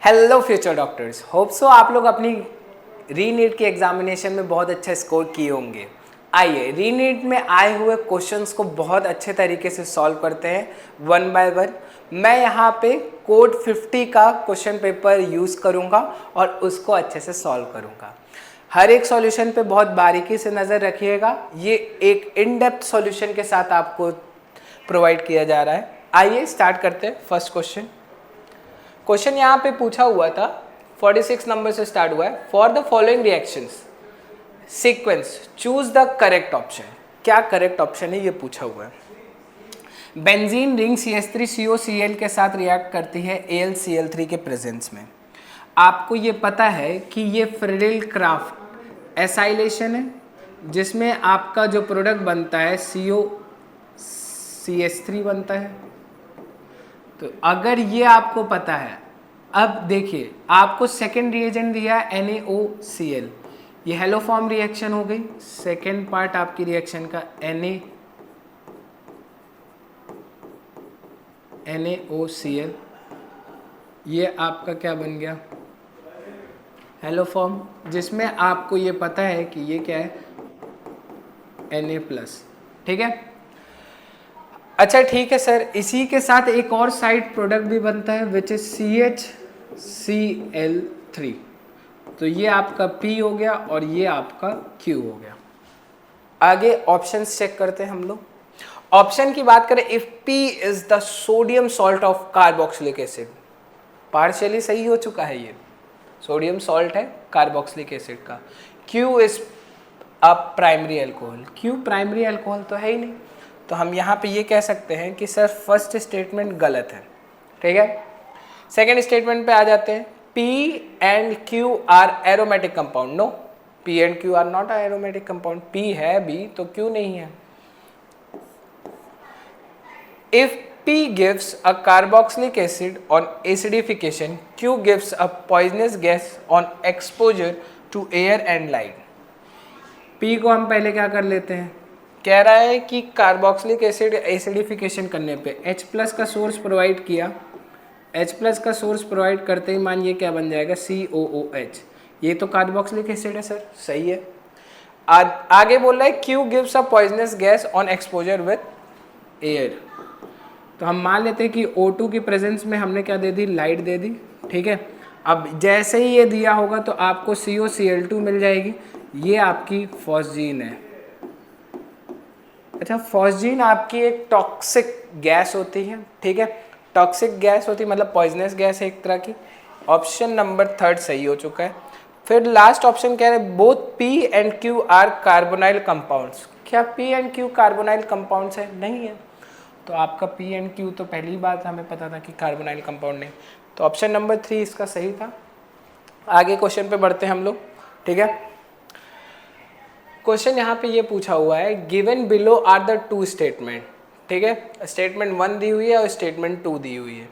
Hello future doctors, hope so आप लोग अपनी रीनीट की एग्जामिनेशन में बहुत अच्छा स्कोर किए होंगे। आइए रीनीट में आए हुए क्वेश्चंस को बहुत अच्छे तरीके से सॉल्व करते हैं वन बाय वन। मैं यहाँ पे कोड 50 का क्वेश्चन पेपर यूज़ करूँगा और उसको अच्छे से सॉल्व करूँगा। हर एक सॉल्यूशन पे बहुत बारीकी से नज़र रखिएगा। ये एक इन डेप्थ सॉल्यूशन के साथ आपको प्रोवाइड किया जा रहा है। आइए स्टार्ट करते हैं। फर्स्ट क्वेश्चन यहाँ पे पूछा हुआ था, 46 नंबर से स्टार्ट हुआ है। For the following reactions sequence choose the correct option. क्या करेक्ट ऑप्शन है ये पूछा हुआ है। बेंजीन रिंग CH3COCl के साथ रिएक्ट करती है AlCl3 के प्रेजेंस में। आपको ये पता है कि ये फ्रीडल क्राफ्ट एसाइलेशन है, जिसमें आपका जो प्रोडक्ट बनता है COCH3 बनता है। तो अगर ये आपको पता है, अब देखिए आपको सेकेंड रिएजेंट दिया है NaOCl, ये हेलो फॉर्म रिएक्शन हो गई। सेकेंड पार्ट आपकी रिएक्शन का NaOCl, ये आपका क्या बन गया, हेलो फॉर्म, जिसमें आपको ये पता है कि ये क्या है, Na+। ठीक है। अच्छा ठीक है सर, इसी के साथ एक और साइड प्रोडक्ट भी बनता है विच इज CHCl3। तो ये आपका P हो गया और ये आपका Q हो गया। आगे ऑप्शंस चेक करते हैं हम लोग। ऑप्शन की बात करें, if P is the sodium salt of carboxylic acid, partially सही हो चुका है, ये सोडियम सॉल्ट है कार्बोक्सिलिक एसिड का। Q is a primary alcohol, Q primary alcohol तो है ही नहीं, तो हम यहाँ पे ये कह सकते हैं कि सर फर्स्ट स्टेटमेंट गलत है। ठीक है। सेकेंड स्टेटमेंट पे आ जाते हैं। P and Q are aromatic compound. No, P and Q are not aromatic compound. P है भी तो Q नहीं है। If P gives a carboxylic acid on acidification, Q gives a poisonous gas on exposure to air and light। P को हम पहले क्या कर लेते हैं, कह रहा है कि कार्बोक्सिलिक एसिड एसिडिफिकेशन करने पे H+ का सोर्स प्रोवाइड किया, H+ का सोर्स प्रोवाइड करते ही मानिए क्या बन जाएगा, COOH। ये तो कार्बोक्सिलिक एसिड है सर, सही है। आगे बोल रहा है Q gives a poisonous gas on exposure with air. तो हम मान लेते हैं कि O2 की प्रेजेंस में हमने क्या दे दी, लाइट दे दी। ठीक है। अब जैसे ही ये दिया होगा तो आपको COCl2 मिल जाएगी। ये आपकी फॉस्जीन है। अच्छा, फॉस्जीन आपकी एक टॉक्सिक गैस होती है। ठीक है, टॉक्सिक गैस होती है मतलब पॉइजनस गैस है एक तरह की। ऑप्शन नंबर 3 सही हो चुका है। फिर लास्ट ऑप्शन कह रहे हैं both P and Q are carbonyl compounds. क्या P and Q carbonyl compounds है? नहीं है। तो आपका P and Q तो पहली बात हमें पता था कि कार्बोनाइल कंपाउंड नहीं, तो ऑप्शन नंबर 3 इसका सही था। आगे क्वेश्चन पे बढ़ते हैं हम लोग। ठीक है। क्वेश्चन यहाँ पे ये पूछा हुआ है, given below are the two statement. ठीक है, स्टेटमेंट 1 दी हुई है और स्टेटमेंट 2 दी हुई है,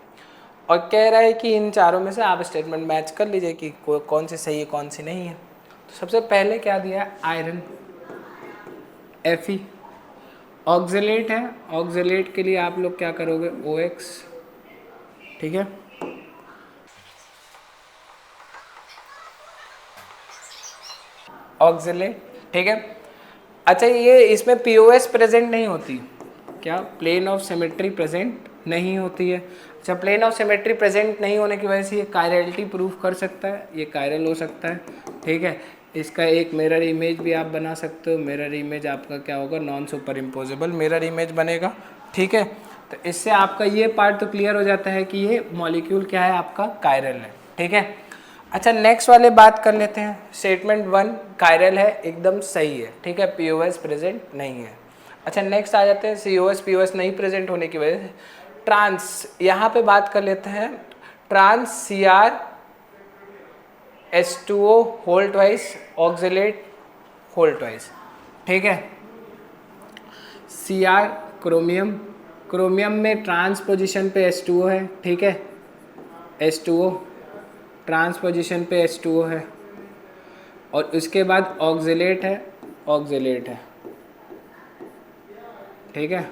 और कह रहा है कि इन चारों में से आप स्टेटमेंट मैच कर लीजिए कि कौन सी सही है कौन सी नहीं है। तो सबसे पहले क्या दिया है, आयरन Fe, ऑक्जेलेट है, ऑक्जेलेट के लिए आप लोग क्या करोगे, OX। ठीक है, ऑक्जेलेट। ठीक है। अच्छा, ये इसमें POS प्रेजेंट नहीं होती, क्या प्लेन ऑफ सिमेट्री प्रेजेंट नहीं होती है। अच्छा, प्लेन ऑफ सिमेट्री प्रेजेंट नहीं होने की वजह से ये कायरलिटी प्रूफ कर सकता है, ये कायरल हो सकता है। ठीक है, इसका एक मिरर इमेज भी आप बना सकते हो। मिरर इमेज आपका क्या होगा, non super imposable mirror image बनेगा। ठीक है, तो इससे आपका ये पार्ट तो क्लियर हो जाता है कि ये मॉलिक्यूल क्या है, आपका कायरल है। ठीक है। अच्छा, नेक्स्ट वाले बात कर लेते हैं। स्टेटमेंट 1 कायरल है, एकदम सही है। ठीक है, POS प्रेजेंट नहीं है। अच्छा, नेक्स्ट आ जाते हैं, COS POS नहीं प्रेजेंट होने की वजह से ट्रांस, यहाँ पे बात कर लेते हैं। Trans CrH2O whole twice, oxalate whole twice. ठीक है, Cr क्रोमियम, क्रोमियम में ट्रांस पोजिशन पे H2O है। ठीक है, H2O ट्रांस पोजिशन पे H2O है, और उसके बाद ऑक्जेलेट है, ऑक्जेलेट है। ठीक है,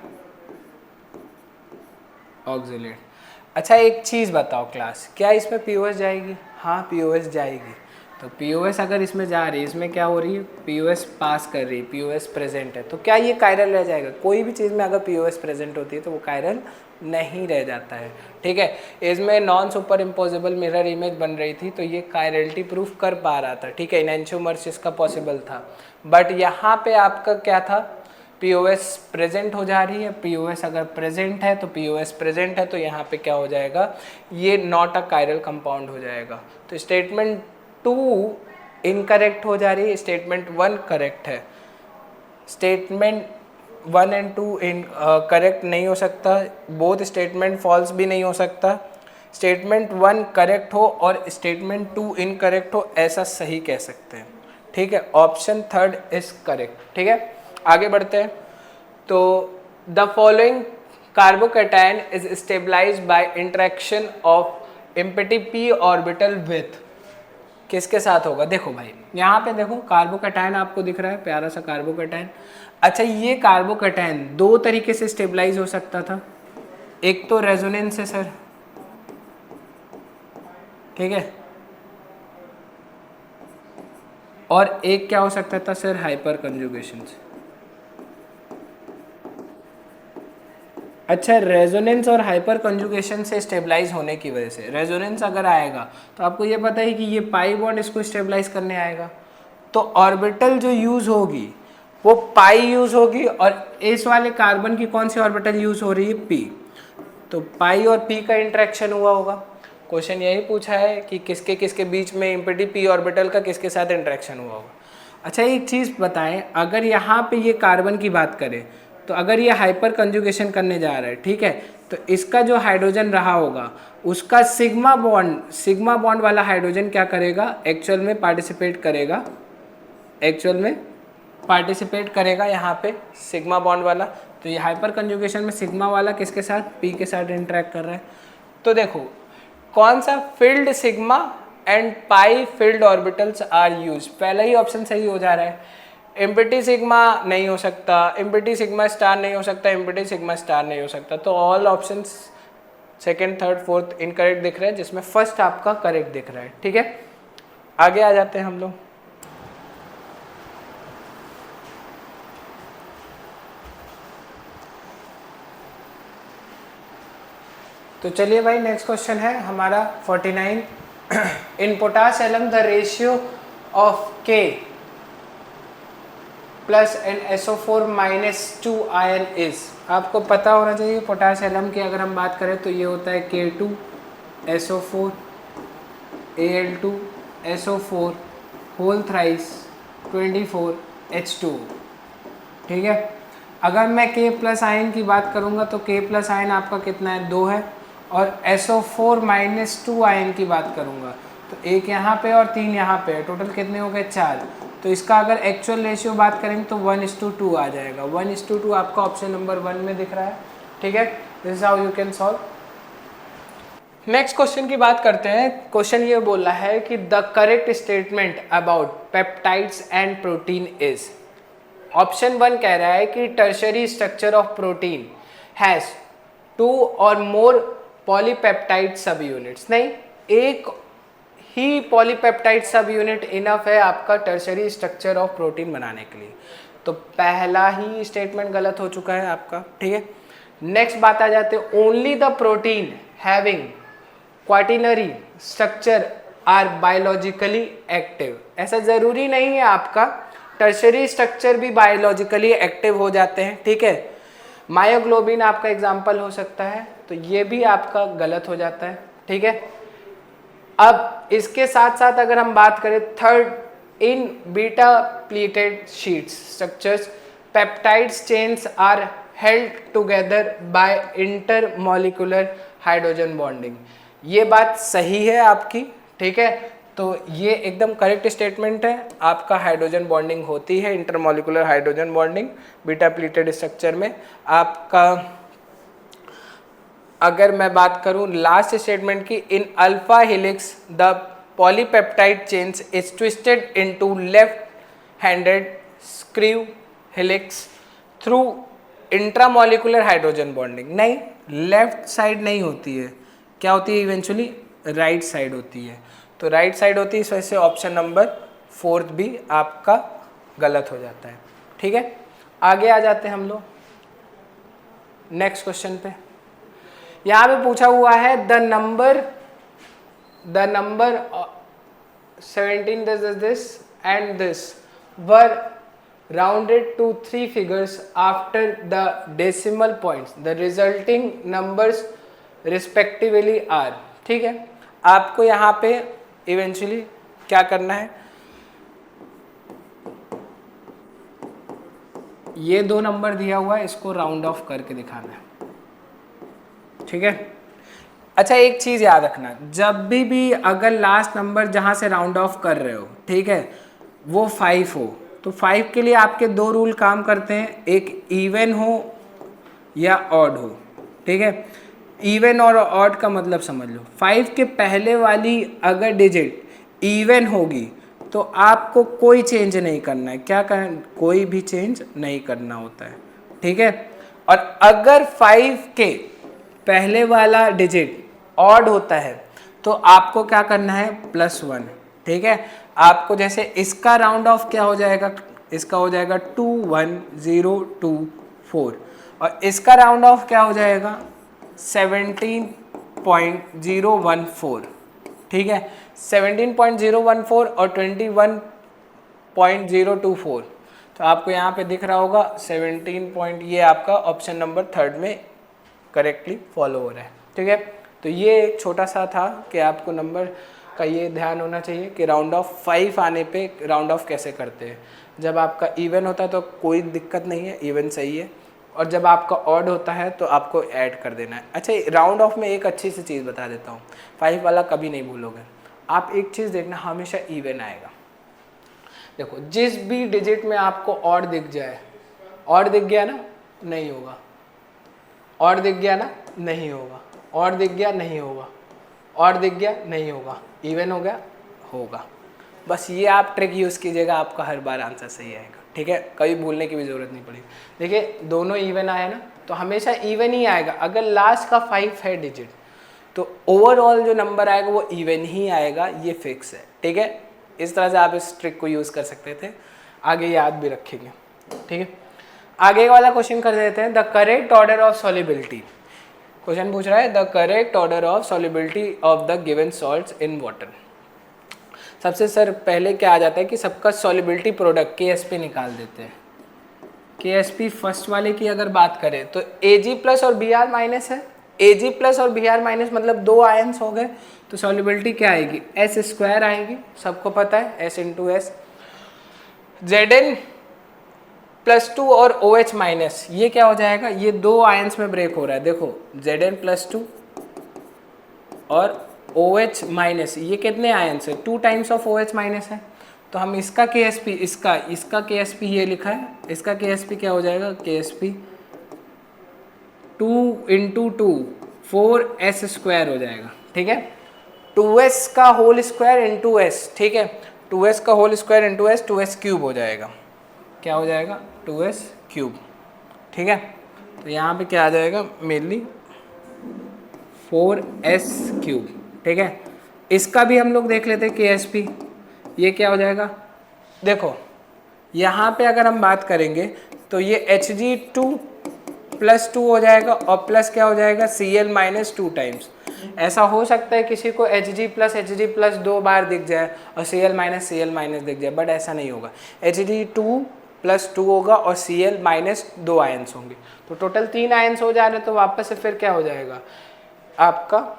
ऑक्जेलेट। अच्छा एक चीज़ बताओ क्लास, क्या इसमें पीओएस जाएगी? हाँ पीओएस जाएगी। तो पीओएस अगर इसमें जा रही है, इसमें क्या हो रही है, पीओएस पास कर रही है, पीओएस प्रेजेंट है, तो क्या ये कायरल रह जाएगा? कोई भी चीज़ में अगर पीओएस प्रेजेंट होती है तो वो कायरल नहीं रह जाता है। ठीक है, इसमें non super imposable mirror image बन रही थी तो ये कायरलिटी प्रूफ कर पा रहा था। ठीक है, इनएंशियोमर्स इसका पॉसिबल था, बट यहाँ पे आपका क्या था, पीओएस प्रेजेंट हो जा रही है। पीओएस अगर प्रेजेंट है तो पीओएस प्रेजेंट है तो यहाँ पे क्या हो जाएगा, ये नॉट अ कायरल कंपाउंड हो जाएगा। तो स्टेटमेंट 2 इनकरेक्ट हो जा रही है, स्टेटमेंट 1 करेक्ट है। स्टेटमेंट 1 एंड 2 करेक्ट नहीं हो सकता, बोथ स्टेटमेंट फॉल्स भी नहीं हो सकता। स्टेटमेंट 1 करेक्ट हो और स्टेटमेंट 2 इनकरेक्ट हो, ऐसा सही कह सकते हैं। ठीक है, ऑप्शन 3 इज करेक्ट। ठीक है, आगे बढ़ते हैं। तो the following carbocation is stabilised by interaction of empty p orbital with, किसके साथ होगा? देखो भाई यहाँ पे देखो कार्बोकैटायन आपको दिख रहा है, प्यारा सा कार्बोकैटायन। अच्छा ये कार्बोकैटायन दो तरीके से स्टेबलाइज हो सकता था, एक तो रेजोनेंस से सर, ठीक है, और एक क्या हो सकता था सर, हाइपर कंजुगेशन से। अच्छा रेजोनेंस और हाइपर कंजुगेशन से स्टेबलाइज होने की वजह से, रेजोनेंस अगर आएगा तो आपको ये पता है कि ये पाई बॉन्ड इसको स्टेबलाइज करने आएगा, तो ऑर्बिटल जो यूज होगी वो पाई यूज होगी, और इस वाले कार्बन की कौन सी ऑर्बिटल यूज हो रही है, पी। तो पाई और पी का इंटरेक्शन हुआ होगा। क्वेश्चन यही पूछा है कि किसके किसके बीच में इम्पिटी पी ऑर्बिटल का किसके साथ इंटरेक्शन हुआ होगा। अच्छा एक चीज़ बताएं, अगर यहाँ पे ये कार्बन की बात करें तो अगर ये हाइपर कंजुगेशन करने जा रहा है, ठीक है, तो इसका जो हाइड्रोजन रहा होगा उसका सिग्मा बॉन्ड वाला हाइड्रोजन क्या करेगा, एक्चुअल में पार्टिसिपेट करेगा यहाँ पे सिग्मा बॉन्ड वाला। तो ये हाइपर कंजुगेशन में सिग्मा वाला किसके साथ, पी के साथ इंटरेक्ट कर रहा है। तो देखो कौन सा field sigma and pi field orbitals are use, पहला ही ऑप्शन सही हो जा रहा है। एम्पिटी सिग्मा नहीं हो सकता, एम्पिटी सिग्मा स्टार नहीं हो सकता, एम्पिटी सिग्मा स्टार नहीं हो सकता, तो all options second third fourth incorrect दिख रहे हैं, जिसमें फर्स्ट आपका करेक्ट दिख रहा है। ठीक है, आगे आ जाते हैं हम लोग। तो चलिए भाई नेक्स्ट क्वेश्चन है हमारा 49। In potash alum the ratio of K plus and SO4 -2 ion is, आपको पता होना चाहिए पोटाश एलम की अगर हम बात करें तो ये होता है K2 SO4 Al2 SO4 whole thrice 24 H2। ठीक है, अगर मैं K प्लस आयन की बात करूँगा तो K प्लस आयन आपका कितना है, 2 है, और SO4 -2 आयन की बात करूँगा तो एक यहाँ पे और 3 यहाँ पे, टोटल कितने हो गए, 4। तो इसका अगर एक्चुअल रेशियो बात करेंगे तो 1:2 आ जाएगा, 1:2 आपका ऑप्शन नंबर 1 में दिख रहा है। ठीक है, this is how you can solve. Next question की बात करते हैं। क्वेश्चन ये बोल रहा है कि the correct statement about peptides and protein is, option 1 कह रहा है कि tertiary structure of protein has 2 और मोर पॉलीपेप्टाइड सब यूनिट्स, नहीं एक ही पॉलीपेप्टाइड सब यूनिट इनफ है आपका टर्शरी स्ट्रक्चर ऑफ प्रोटीन बनाने के लिए। तो पहला ही स्टेटमेंट गलत हो चुका है आपका। ठीक है, नेक्स्ट बात आ जाते हैं, only the protein having quaternary structure are biologically active, ऐसा जरूरी नहीं है, आपका टर्शरी स्ट्रक्चर भी बायोलॉजिकली एक्टिव हो जाते हैं। ठीक है, मायोग्लोबिन आपका एग्जाम्पल हो सकता है, तो ये भी आपका गलत हो जाता है। ठीक है, अब इसके साथ साथ अगर हम बात करें third, in beta pleated sheets structures peptides chains are held together by intermolecular hydrogen bonding, ये बात सही है आपकी। ठीक है, तो ये एकदम करेक्ट स्टेटमेंट है, आपका हाइड्रोजन बॉन्डिंग होती है, intermolecular hydrogen bonding beta pleated structure में आपका। अगर मैं बात करूं लास्ट स्टेटमेंट की, in alpha helix the polypeptide chains is twisted into left handed screw helix through intramolecular hydrogen bonding, नहीं लेफ्ट साइड नहीं होती है, क्या होती है इवेंचुअली, राइट साइड होती है। तो राइट साइड होती है, इस वजह से ऑप्शन नंबर 4 भी आपका गलत हो जाता है। ठीक है, आगे आ जाते हैं हम लोग नेक्स्ट क्वेश्चन पे। यहाँ पे पूछा हुआ है the number 17 this and this were rounded to 3 figures after the decimal points. The resulting numbers respectively are. ठीक है, आपको यहाँ पे इवेंचुअली क्या करना है, ये 2 नंबर दिया हुआ है, इसको राउंड ऑफ करके दिखाना है। ठीक है, अच्छा एक चीज़ याद रखना, जब भी अगर लास्ट नंबर जहाँ से राउंड ऑफ कर रहे हो, ठीक है, वो 5 हो, तो 5 के लिए आपके 2 रूल काम करते हैं, एक इवन हो या ऑड हो। ठीक है, इवन और ऑड का मतलब समझ लो, 5 के पहले वाली अगर डिजिट इवन होगी तो आपको कोई चेंज नहीं करना है, क्या करना, कोई भी चेंज नहीं करना होता है। ठीक है, और अगर 5 के पहले वाला डिजिट ऑड होता है तो आपको क्या करना है, +1। ठीक है, आपको जैसे इसका राउंड ऑफ क्या हो जाएगा, इसका हो जाएगा 21024 और इसका राउंड ऑफ क्या हो जाएगा 17.014। ठीक है, 17.014 और 21.024, तो आपको यहाँ पे दिख रहा होगा 17 पॉइंट, ये आपका ऑप्शन नंबर 3 में करेक्टली फॉलो हो रहा है। ठीक है, तो ये एक छोटा सा था कि आपको नंबर का ये ध्यान होना चाहिए कि राउंड ऑफ 5 आने पे राउंड ऑफ कैसे करते हैं। जब आपका इवन होता है तो कोई दिक्कत नहीं है, इवन सही है, और जब आपका ऑड होता है तो आपको ऐड कर देना है। अच्छा, राउंड ऑफ में एक अच्छी सी चीज़ बता देता हूँ, 5 वाला कभी नहीं भूलोगे आप, एक चीज़ देखना, हमेशा इवन आएगा। देखो, जिस भी डिजिट में आपको ऑड दिख जाए, ऑड दिख गया ना, नहीं होगा, ऑड दिख गया ना, नहीं होगा, ऑड दिख गया, नहीं होगा, ऑड दिख गया, नहीं होगा, इवन हो गया, होगा। बस ये आप ट्रिक यूज़ कीजिएगा, आपका हर बार आंसर सही आएगा। ठीक है, कभी भूलने की भी ज़रूरत नहीं पड़ेगी। देखिए, दोनों इवन आए ना, तो हमेशा इवन ही आएगा। अगर लास्ट का 5 है डिजिट तो ओवरऑल जो नंबर आएगा वो इवन ही आएगा, ये फिक्स है। ठीक है, इस तरह से आप इस ट्रिक को यूज़ कर सकते थे, आगे याद भी रखेंगे। ठीक है, आगे वाला क्वेश्चन कर देते हैं, the correct order of solubility. Question पूछ रहा है the correct order of solubility of the given salts in water. सबसे सर पहले क्या आ जाता है कि सबका सॉल्युबिलिटी प्रोडक्ट KSP निकाल देते हैं। KSP फर्स्ट वाले की अगर बात करें तो Ag+ और Br- है, Ag+ और Br- मतलब 2 आयंस हो गए, तो सॉल्युबिलिटी क्या आएगी, S² आएगी, सबको पता है, S × S। Zn+2 और OH-, ये क्या हो जाएगा, ये 2 आयंस में ब्रेक हो रहा है। देखो, Zn+2 और OH-, ये कितने आयंस है, 2 टाइम्स ऑफ OH- है, तो हम इसका KSP, इसका KSP ये लिखा है, इसका KSP क्या हो जाएगा, KSP 2 × 2 4S² हो जाएगा। ठीक है, 2S का होल स्क्वायर इंटू S, ठीक है, 2S का whole square into S, 2S³ हो जाएगा, क्या हो जाएगा, 2S³। ठीक है, तो यहाँ पे क्या आ जाएगा, मेनली 4S³। ठीक है, इसका भी हम लोग देख लेते हैं KSP, ये क्या हो जाएगा, देखो यहाँ पे अगर हम बात करेंगे तो ये Hg2+2 हो जाएगा और प्लस क्या हो जाएगा, Cl- 2 टाइम्स। ऐसा हो सकता है किसी को Hg+ 2 बार दिख जाए और Cl- दिख जाए, बट ऐसा नहीं होगा, Hg2+2 होगा और Cl- 2 आयंस होंगे, तो टोटल 3 आयंस हो जा रहे, तो वापस से फिर क्या हो जाएगा आपका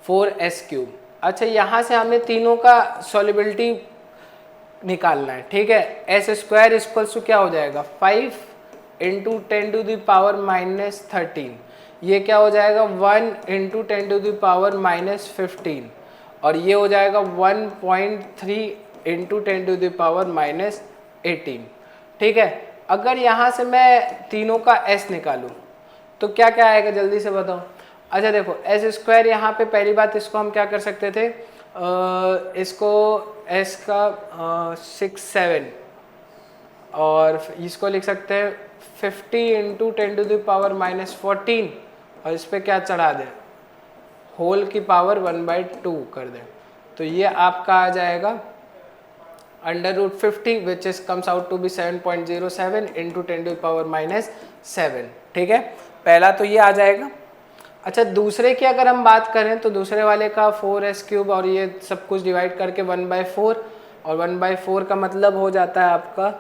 4S³। अच्छा, यहाँ से हमें तीनों का सॉल्युबिलिटी निकालना है। ठीक है, S² क्या हो जाएगा, 5 × 10⁻⁻13, ये क्या हो जाएगा 1 × 10⁻⁻15 और ये हो जाएगा 1.3 × 10⁻⁻18। ठीक है, अगर यहाँ से मैं तीनों का S निकालूँ तो क्या क्या आएगा, जल्दी से बताओ। अच्छा देखो, S² यहाँ पे पहली बात, इसको हम क्या कर सकते थे, इसको S का 6 7 और इसको लिख सकते हैं 50 × 10⁻⁻14 और इस पर क्या चढ़ा दें होल की पावर 1/2 कर दें तो ये आपका आ जाएगा √50 which is comes out to be 7.07 into 10⁻⁻7। ठीक है, पहला तो ये आ जाएगा। अच्छा, दूसरे की अगर हम बात करें तो दूसरे वाले का 4s³ और ये सब कुछ डिवाइड करके 1/4 और 1/4 का मतलब हो जाता है आपका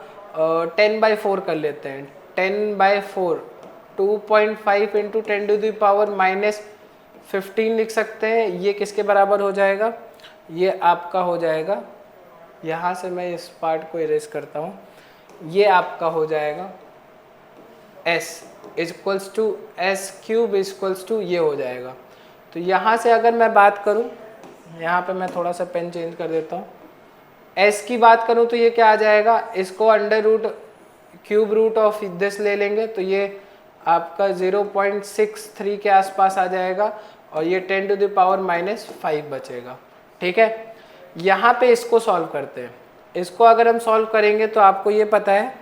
10/4 कर लेते हैं। 10/4 2.5 इंटू 10⁻⁻15 लिख सकते हैं। ये किसके बराबर हो जाएगा? ये आपका हो जाएगा, यहाँ से मैं इस पार्ट को इरेज करता हूँ, ये आपका हो जाएगा s equals to s³ equals to ये हो जाएगा। तो यहाँ से अगर मैं बात करूँ, यहाँ पे मैं थोड़ा सा पेन चेंज कर देता हूँ, s की बात करूँ तो ये क्या आ जाएगा, इसको क्यूब रूट ऑफ दिस ले लेंगे तो ये आपका 0.63 के आसपास आ जाएगा और ये 10⁻⁻5 बचेगा। ठीक है, यहाँ पे इसको सॉल्व करते हैं। इसको अगर हम सॉल्व करेंगे तो आपको ये पता है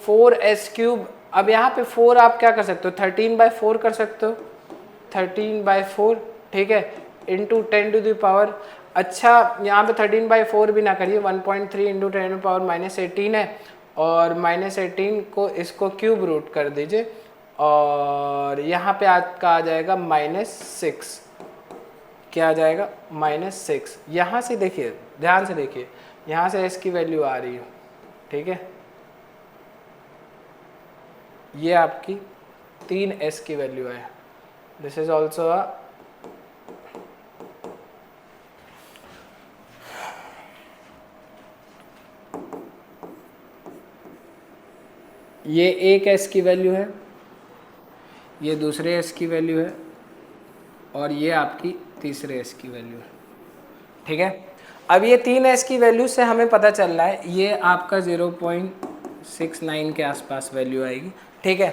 4s³, अब यहाँ पे 4 आप क्या कर सकते हो, 13/4 कर सकते हो, 13/4। ठीक है, इंटू 10⁻, अच्छा यहाँ पे 13/4 भी ना करिए, 1.3 इंटू 10⁻⁻18 है और -18 को इसको क्यूब रूट कर दीजिए और यहाँ पे आपका आ जाएगा -6। क्या आ जाएगा? -6। यहाँ से देखिए, ध्यान से देखिए, यहाँ से s की वैल्यू आ रही है। ठीक है, ये आपकी 3s की वैल्यू है। दिस इज ऑल्सो अ ये एक s की वैल्यू है, ये दूसरे s की वैल्यू है और ये आपकी तीसरे s की वैल्यू है। ठीक है, अब ये 3s की वैल्यू से हमें पता चल रहा है ये आपका 0.69 के आसपास वैल्यू आएगी। ठीक है,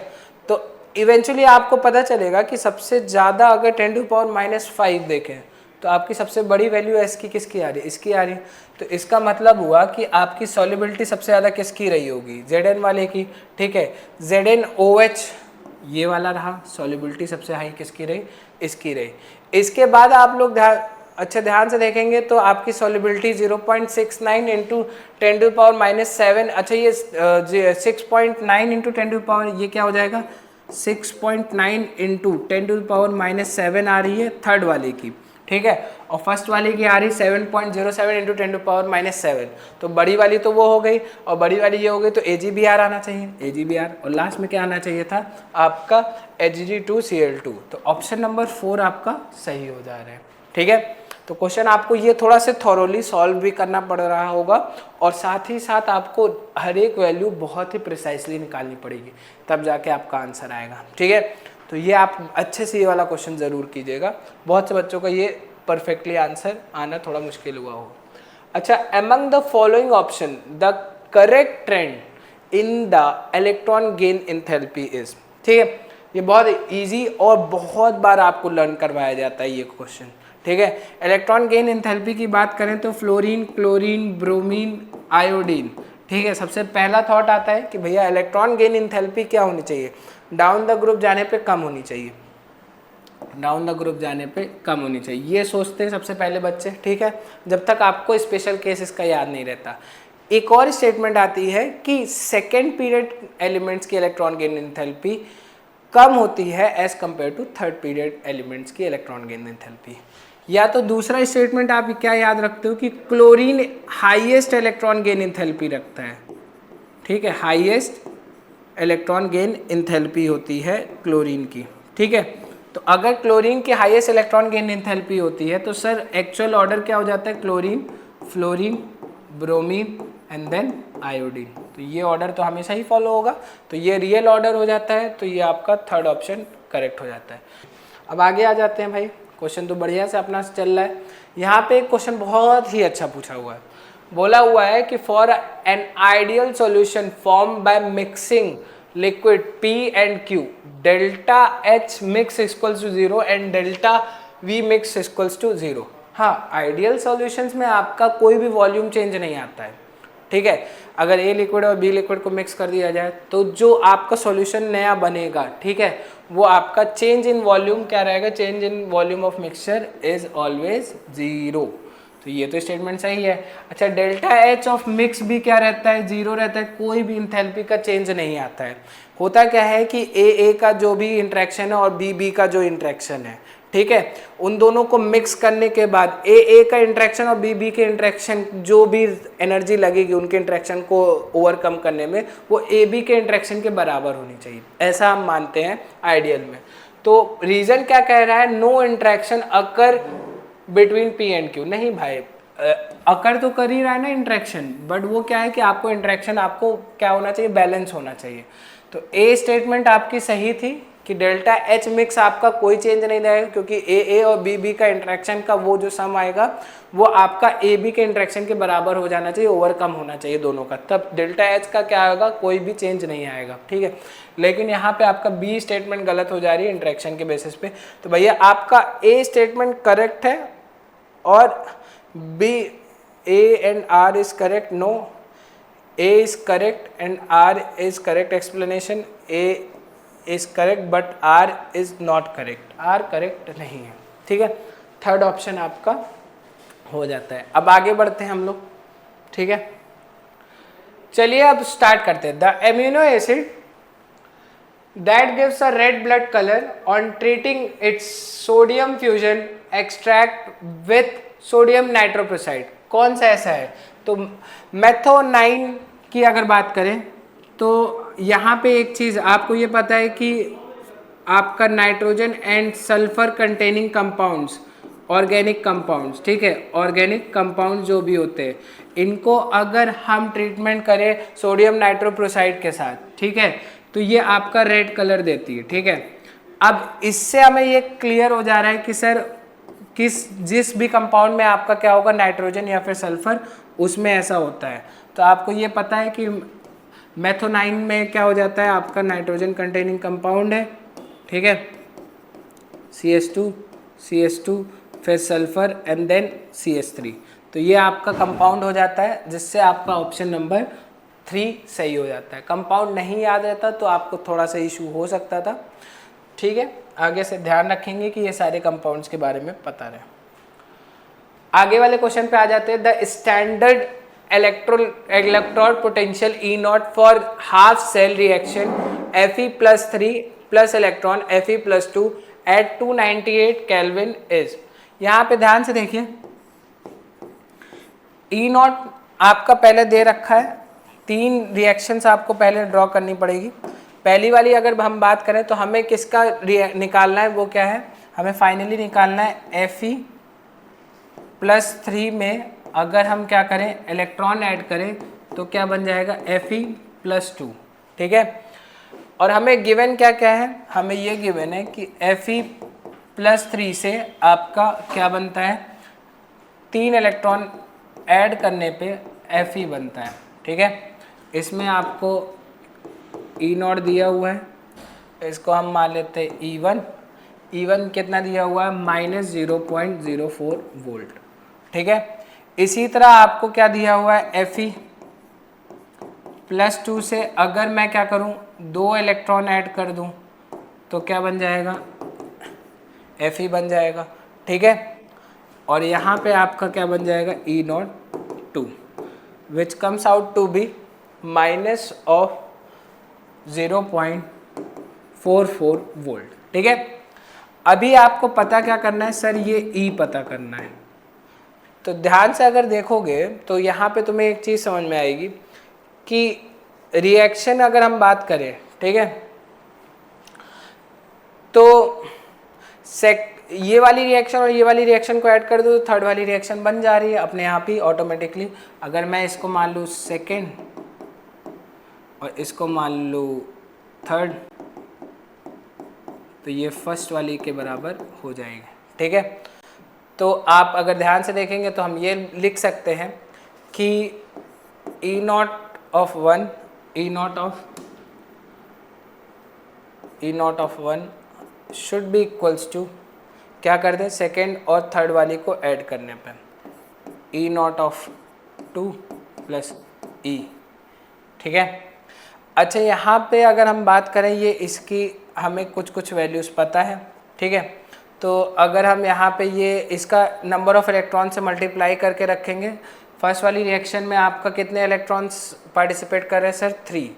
तो इवेंचुअली आपको पता चलेगा कि सबसे ज़्यादा अगर 10⁻⁻5 देखें तो आपकी सबसे बड़ी वैल्यू s की किसकी आ रही है? इसकी आ रही है। तो इसका मतलब हुआ कि आपकी सॉल्युबिलिटी सबसे ज़्यादा किसकी रही होगी? Zn वाले की। ठीक है, ZnOH ये वाला रहा, सॉल्युबिलिटी सबसे हाई किसकी रही? इसकी रही। इसके बाद आप लोग ध्यान से देखेंगे तो आपकी सॉल्युबिलिटी 0.69 इंटू 10⁻⁻7, अच्छा ये 6.9 इंटू 10⁻, ये क्या हो जाएगा? 6.9 इंटू 10⁻⁻7 आ रही है थर्ड वाले की। ठीक है, और फर्स्ट वाले की आ रही 7.07 इंटू 10⁻�7। तो बड़ी वाली तो वो हो गई और बड़ी वाली ये हो गई, तो AgBr आना चाहिए, AgBr, और लास्ट में क्या आना चाहिए था आपका Hg2Cl2। तो ऑप्शन नंबर 4 आपका सही हो जा रहा है। ठीक है, तो क्वेश्चन आपको ये थोड़ा से थॉरोली सॉल्व भी करना पड़ रहा होगा और साथ ही साथ आपको हर एक वैल्यू बहुत ही प्रिसाइसली निकालनी पड़ेगी, तब जाके आपका आंसर आएगा। ठीक है, तो ये आप अच्छे से ये वाला क्वेश्चन ज़रूर कीजिएगा। बहुत से बच्चों का ये परफेक्टली आंसर आना थोड़ा मुश्किल हुआ हो। अच्छा, among the following option the correct trend in the electron gain enthalpy is. ठीक है, ये बहुत इजी और बहुत बार आपको लर्न करवाया जाता है ये क्वेश्चन। ठीक है, इलेक्ट्रॉन गेन एंथैल्पी की बात करें तो फ्लोरीन, क्लोरीन, ब्रोमीन, आयोडीन। ठीक है, सबसे पहला थॉट आता है कि भैया इलेक्ट्रॉन गेन एंथैल्पी क्या होनी चाहिए? डाउन द ग्रुप जाने पे कम होनी चाहिए, डाउन द ग्रुप जाने पे कम होनी चाहिए, ये सोचते हैं सबसे पहले बच्चे। ठीक है, जब तक आपको स्पेशल केसेस का याद नहीं रहता। एक और स्टेटमेंट आती है कि सेकेंड पीरियड एलिमेंट्स की इलेक्ट्रॉन गेन एंथैल्पी कम होती है as compare to third period elements की इलेक्ट्रॉन गेन एंथैल्पी। या तो दूसरा स्टेटमेंट आप क्या याद रखते हो कि chlorine highest electron gain enthalpy रखता है। ठीक है, हाईएस्ट इलेक्ट्रॉन गेन एंथैल्पी होती है क्लोरीन की। ठीक है, तो अगर क्लोरीन की हाईएस्ट इलेक्ट्रॉन गेन एंथैल्पी होती है तो सर एक्चुअल ऑर्डर क्या हो जाता है? Chlorine, fluorine, bromine and then iodine. तो ये ऑर्डर तो हमेशा ही फॉलो होगा, तो ये रियल ऑर्डर हो जाता है, तो ये आपका थर्ड ऑप्शन करेक्ट हो जाता है। अब आगे आ जाते हैं भाई, क्वेश्चन तो बढ़िया से अपना चल रहा है। यहाँ पे एक क्वेश्चन बहुत ही अच्छा पूछा हुआ है, बोला हुआ है कि for an ideal solution form by mixing liquid P and Q delta H mix equals to 0 and delta V mix equals to 0। हाँ, आइडियल सॉल्यूशंस में आपका कोई भी वॉल्यूम चेंज नहीं आता है। ठीक है, अगर A लिक्विड और B लिक्विड को मिक्स कर दिया जाए तो जो आपका सॉल्यूशन नया बनेगा, ठीक है, वो आपका चेंज इन वॉल्यूम क्या रहेगा, change in volume of mixture is always 0। तो ये तो स्टेटमेंट सही है। अच्छा, डेल्टा एच ऑफ मिक्स भी क्या रहता है, 0 रहता है, कोई भी इंथैल्पी का चेंज नहीं आता है। होता क्या है कि ए का जो भी इंट्रैक्शन है और बी का जो इंट्रैक्शन है, ठीक है, उन दोनों को मिक्स करने के बाद ए का इंट्रैक्शन और बी के इंट्रैक्शन जो भी एनर्जी लगेगी उनके इंट्रैक्शन को ओवरकम करने में, वो ए बी के इंट्रैक्शन के बराबर होनी चाहिए, ऐसा हम मानते हैं आइडियल में। तो रीजन क्या कह रहा है, no interaction occur between P and Q. नहीं भाई, अकर तो कर ही रहा है ना इंट्रैक्शन, बट वो क्या है कि आपको इंट्रैक्शन आपको क्या होना चाहिए, बैलेंस होना चाहिए। तो ए स्टेटमेंट आपकी सही थी कि डेल्टा एच मिक्स आपका कोई चेंज नहीं रहेगा, क्योंकि ए और बी का इंट्रैक्शन का वो जो सम आएगा वो आपका ए बी के इंट्रैक्शन के बराबर हो जाना चाहिए, ओवरकम होना चाहिए दोनों का, तब डेल्टा एच का क्या आएगा, कोई भी चेंज नहीं आएगा, ठीक है। लेकिन यहाँ पे आपका बी स्टेटमेंट गलत हो जा रही है इंट्रैक्शन के बेसिस पे। तो भैया आपका ए स्टेटमेंट करेक्ट है और B A and R is correct, no, A is correct and R is correct explanation, A is correct but R is not correct, R correct नहीं है, ठीक है। थर्ड ऑप्शन आपका हो जाता है। अब आगे बढ़ते हैं हम लोग, ठीक है। चलिए अब स्टार्ट करते हैं। The amino acid that gives a red blood color on treating its sodium fusion extract with sodium nitroprusside, कौन सा ऐसा है? तो मेथोनाइन की अगर बात करें तो यहाँ पे एक चीज़ आपको ये पता है कि आपका nitrogen and sulphur containing compounds, organic compounds, ठीक है, ऑर्गेनिक कंपाउंड्स जो भी होते हैं, इनको अगर हम ट्रीटमेंट करें सोडियम नाइट्रोप्रोसाइड के साथ, ठीक है, तो ये आपका रेड कलर देती है, ठीक है। अब इससे हमें ये क्लियर हो जा रहा है कि सर जिस भी कंपाउंड में आपका क्या होगा, नाइट्रोजन या फिर सल्फर, उसमें ऐसा होता है। तो आपको ये पता है कि मेथोनाइन में क्या हो जाता है, आपका नाइट्रोजन कंटेनिंग कंपाउंड है, ठीक है, CH2 फिर सल्फर एंड देन CH3। तो ये आपका कंपाउंड हो जाता है, जिससे आपका ऑप्शन नंबर 3 सही हो जाता है। कंपाउंड नहीं याद रहता तो आपको थोड़ा सा इशू हो सकता था, ठीक है। आगे से ध्यान रखेंगे कि ये सारे कंपाउंड्स के बारे में पता रहे। आगे वाले क्वेश्चन पे आ जाते हैं। The standard electrode potential E0 for half cell reaction Fe+3 plus electron Fe+2 at 298 kelvin is. यहाँ पे ध्यान से देखिए, E0 आपका पहले दे रखा है, 3 रिएक्शंस आपको पहले ड्रॉ करनी पड़ेगी। पहली वाली अगर हम बात करें तो हमें किसका निकालना है, वो क्या है, हमें फाइनली निकालना है Fe+3 में अगर हम क्या करें, इलेक्ट्रॉन ऐड करें तो क्या बन जाएगा, Fe+2, ठीक है। और हमें गिवन क्या क्या है, हमें ये गिवन है कि Fe+3 से आपका क्या बनता है, 3 इलेक्ट्रॉन ऐड करने पे Fe बनता है, ठीक है। इसमें आपको E0 दिया हुआ है, इसको हम मान लेते हैं E1 कितना दिया हुआ है, -0.04 वोल्ट, ठीक है। इसी तरह आपको क्या दिया हुआ है, Fe+2 से अगर मैं क्या करूं, 2 इलेक्ट्रॉन ऐड कर दूं तो क्या बन जाएगा, Fe बन जाएगा, ठीक है। और यहाँ पे आपका क्या बन जाएगा, E02 which comes out to be -0.44 volt, ठीक है। अभी आपको पता क्या करना है सर, ये E पता करना है। तो ध्यान से अगर देखोगे तो यहाँ पे तुम्हें एक चीज़ समझ में आएगी कि रिएक्शन अगर हम बात करें, ठीक है, तो ये वाली रिएक्शन और ये वाली रिएक्शन को ऐड कर दो तो थर्ड वाली रिएक्शन बन जा रही है अपने आप ही ऑटोमेटिकली। अगर मैं इसको मान लूँ सेकेंड और इसको मान लूँ थर्ड, तो ये फर्स्ट वाली के बराबर हो जाएगी, ठीक है। तो आप अगर ध्यान से देखेंगे तो हम ये लिख सकते हैं कि E0 of 1 should be equals to, क्या कर दें, सेकेंड और थर्ड वाली को ऐड करने पर E0 ऑफ 2 प्लस E, ठीक है। अच्छा, यहाँ पे अगर हम बात करें, ये इसकी हमें कुछ कुछ वैल्यूज़ पता है, ठीक है। तो अगर हम यहाँ पे ये इसका नंबर ऑफ़ इलेक्ट्रॉन से मल्टीप्लाई करके रखेंगे, फर्स्ट वाली रिएक्शन में आपका कितने इलेक्ट्रॉन्स पार्टिसिपेट कर रहे हैं सर? 3,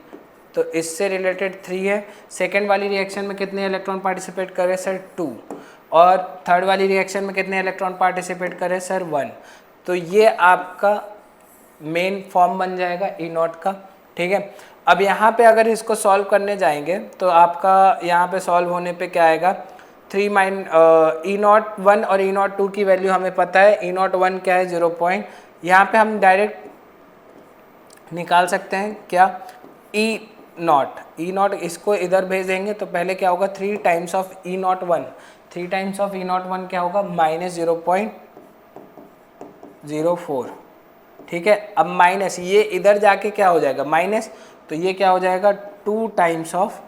तो इससे रिलेटेड 3 है। सेकेंड वाली रिएक्शन में कितने इलेक्ट्रॉन पार्टिसिपेट कर रहे हैं सर? 2, और थर्ड वाली रिएक्शन में कितने इलेक्ट्रॉन पार्टिसिपेट कर रहे हैं सर? 1। तो ये आपका मेन फॉर्म बन जाएगा E0 का, ठीक है। अब यहाँ पे अगर इसको सॉल्व करने जाएंगे तो आपका यहाँ पे सॉल्व होने पे क्या आएगा? E01 और E02 की वैल्यू हमें पता है। E01 क्या है? 0. यहाँ पे हम डायरेक्ट निकाल सकते हैं क्या? E0 इसको इधर भेज देंगे तो पहले क्या होगा? 3 times of E01, 3 times of E01 क्या होगा? -0.04, ठीक है। अब माइनस ये इधर जाके क्या हो जाएगा? माइनस, तो ये क्या हो जाएगा? 2 टाइम्स ऑफ,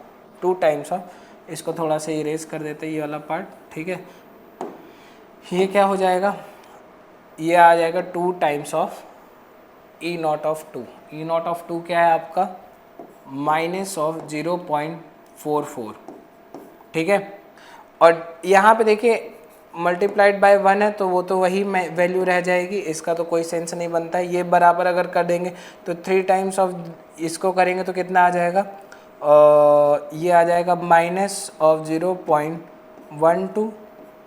इसको थोड़ा सा इरेज कर देते हैं ये वाला पार्ट, ठीक है। ये क्या हो जाएगा? ये आ जाएगा 2 times of E0 of 2। E0 of 2 क्या है आपका? -0.44, ठीक है। और यहाँ पे देखिए मल्टीप्लाइड बाय 1 है तो वो तो वही वैल्यू रह जाएगी, इसका तो कोई सेंस नहीं बनता है। ये बराबर अगर कर देंगे तो 3 टाइम्स ऑफ इसको करेंगे तो कितना आ जाएगा? ये आ जाएगा -0.12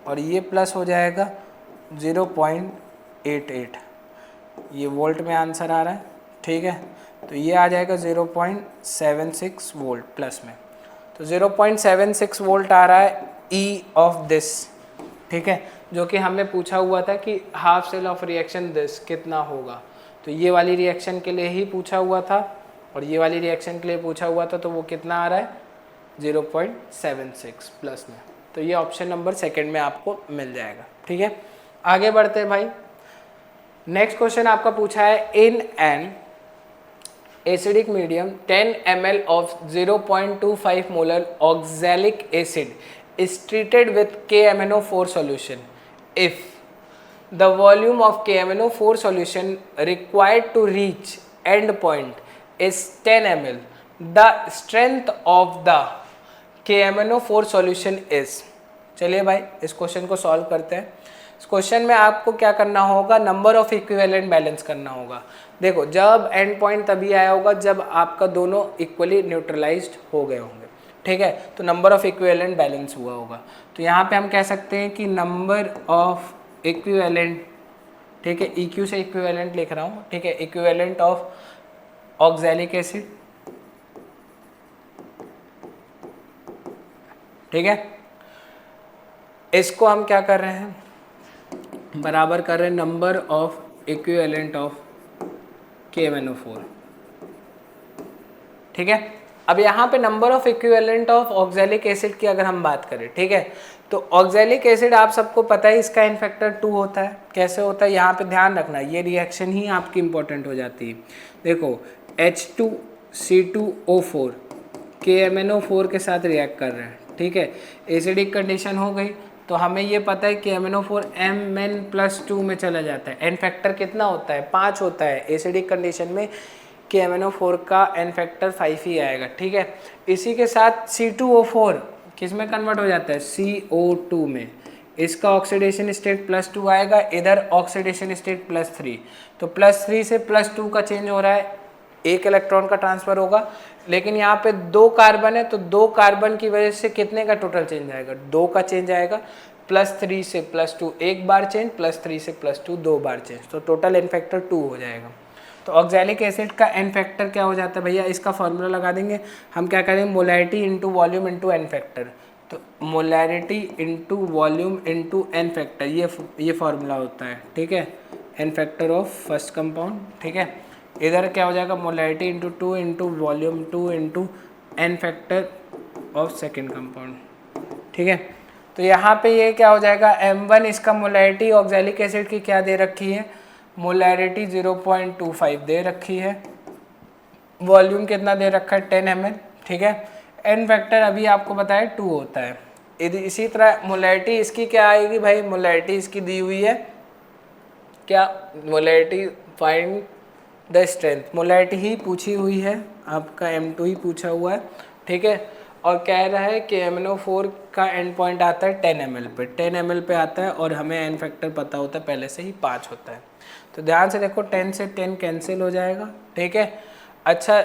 और ये प्लस हो जाएगा 0.88। ये वोल्ट में आंसर आ रहा है, ठीक है। तो ये आ जाएगा 0.76 वोल्ट प्लस में, तो 0.76 वोल्ट आ रहा है E ऑफ दिस, ठीक है। जो कि हमें पूछा हुआ था कि half cell of reaction this कितना होगा, तो ये वाली रिएक्शन के लिए ही पूछा हुआ था और ये वाली रिएक्शन के लिए पूछा हुआ था, तो वो कितना आ रहा है? 0.76 प्लस में। तो ये ऑप्शन नंबर सेकंड में आपको मिल जाएगा, ठीक है। आगे बढ़ते हैं भाई। नेक्स्ट क्वेश्चन आपका पूछा है, in an acidic medium 10 ml of 0.25 molar oxalic acid is treated with KMnO4 solution. If the volume of KMnO4 solution required to reach end point is 10 ml, the strength of the KMnO4 solution is। चलिए भाई इस question को solve करते हैं। इस question में आपको क्या करना होगा? नंबर ऑफ इक्विवेलेंट बैलेंस करना होगा। देखो जब एंड पॉइंट तभी आया होगा जब आपका दोनों इक्वली न्यूट्रलाइज्ड हो गए होंगे, ठीक है। तो नंबर ऑफ इक्विवेलेंट बैलेंस हुआ होगा। तो यहाँ पे हम कह सकते हैं कि नंबर ऑफ इक्विवेलेंट, ठीक है, EQ से इक्विवेलेंट लिख रहा हूँ, ठीक है, इक्विवेलेंट ऑफ ऑक्सैलिक एसिड, ठीक है। इसको हम क्या कर रहे हैं? बराबर कर रहे हैं number of equivalent of KMnO4, ठीक है। अब यहाँ पे number of equivalent of oxalic acid की अगर हम बात करें, ठीक है, तो ऑक्सैलिक एसिड आप सबको पता है इसका एन फैक्टर 2 होता है। कैसे होता है यहाँ पे ध्यान रखना, ये रिएक्शन ही आपकी इंपॉर्टेंट हो जाती है। देखो H2C2O4 KMnO4 के साथ रिएक्ट कर रहे हैं, ठीक है। एसिडिक कंडीशन हो गई तो हमें ये पता है कि KMnO4 Mn+2 में चला जाता है। एन फैक्टर कितना होता है? 5 होता है। एसिडिक कंडीशन में KMnO4 का एन फैक्टर 5 ही आएगा, ठीक है। इसी के साथ C2O4 किस में कन्वर्ट हो जाता है? CO2 में। इसका ऑक्सीडेशन स्टेट +2 आएगा, इधर ऑक्सीडेशन स्टेट +3। तो +3 से +2 का चेंज हो रहा है, 1 इलेक्ट्रॉन का ट्रांसफ़र होगा। लेकिन यहाँ पे 2 कार्बन है तो 2 कार्बन की वजह से कितने का टोटल चेंज आएगा? 2 का चेंज आएगा। +3 से +2 एक बार चेंज, +3 से +2 2 बार चेंज, तो टोटल एन फैक्टर 2 हो जाएगा। तो ऑक्सैलिक एसिड का एन फैक्टर क्या हो जाता है भैया? इसका फॉर्मूला लगा देंगे हम, क्या करेंगे? Molarity into volume into n factor. तो molarity into volume into n factor, ये फॉर्मूला होता है, ठीक है, n factor of first compound, ठीक है। इधर क्या हो जाएगा? Molarity into 2 into volume 2 into n factor of second compound, ठीक है। तो यहाँ पे ये क्या हो जाएगा? M1 इसका मोलैरिटी ऑक्सैलिक एसिड की क्या दे रखी है? मोलैरिटी 0.25 दे रखी है। वॉल्यूम कितना दे रखा है? 10 ml, ठीक है। एन फैक्टर अभी आपको बताया 2 होता है। इसी तरह मोलैरिटी इसकी क्या आएगी भाई? मोलैरिटी इसकी दी हुई है क्या? Molarity find the strength, molarity ही पूछी हुई है, आपका M2 ही पूछा हुआ है, ठीक है। और कह रहा है कि MnO4 का एंड पॉइंट आता है 10 ml पे, 10 ml पे आता है और हमें एन फैक्टर पता होता है पहले से ही 5 होता है। तो ध्यान से देखो 10 से 10 कैंसिल हो जाएगा, ठीक है। अच्छा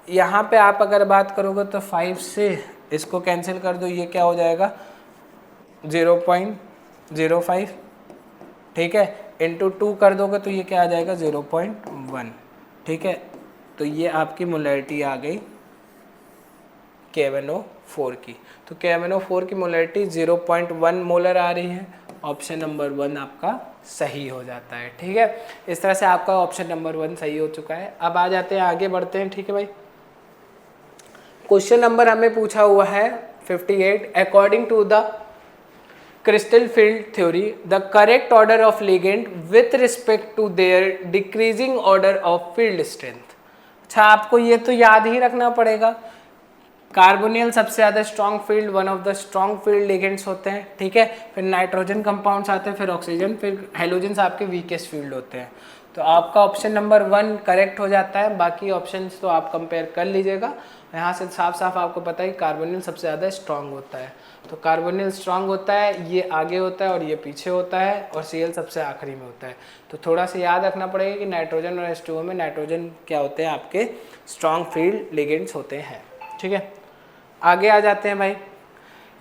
यहाँ पे आप अगर बात करोगे तो 5 से इसको कैंसिल कर दो, ये क्या हो जाएगा 0.05, ठीक है, इंटू 2 कर दोगे तो ये क्या आ जाएगा 0.1, ठीक है। तो ये आपकी मोलैरिटी आ गई KMnO4 की। तो KMnO4 की मोलैरिटी 0.1 मोलर आ रही है, ऑप्शन नंबर 1 आपका सही हो जाता है, ठीक है। इस तरह से आपका ऑप्शन नंबर 1 सही हो चुका है। अब आ जाते हैं आगे बढ़ते हैं, ठीक है भाई। क्वेश्चन नंबर हमें पूछा हुआ है 58, according to the crystal field theory the correct order of ligand with respect to their decreasing order of field strength. अच्छा आपको ये तो याद ही रखना पड़ेगा, कार्बोनिल सबसे ज़्यादा strong field, one of the strong field ligands होते हैं, ठीक है। फिर नाइट्रोजन कंपाउंड्स आते हैं, फिर ऑक्सीजन, फिर हेलोजन्स आपके वीकेस्ट फील्ड होते हैं। तो आपका ऑप्शन नंबर 1 करेक्ट हो जाता है, बाकी ऑप्शंस तो आप कंपेयर कर लीजिएगा। यहाँ से साफ साफ आपको पता है कि कार्बोनिल सबसे ज़्यादा स्ट्रॉन्ग होता है। तो कार्बोनिल स्ट्रॉन्ग होता है, ये आगे होता है और ये पीछे होता है, और Cl सबसे आखिरी में होता है। तो थोड़ा सा याद रखना पड़ेगा कि नाइट्रोजन और H2O में नाइट्रोजन क्या होते हैं, आपके स्ट्रॉन्ग फील्ड लिगेंड्स होते हैं, ठीक है। आगे आ जाते हैं भाई।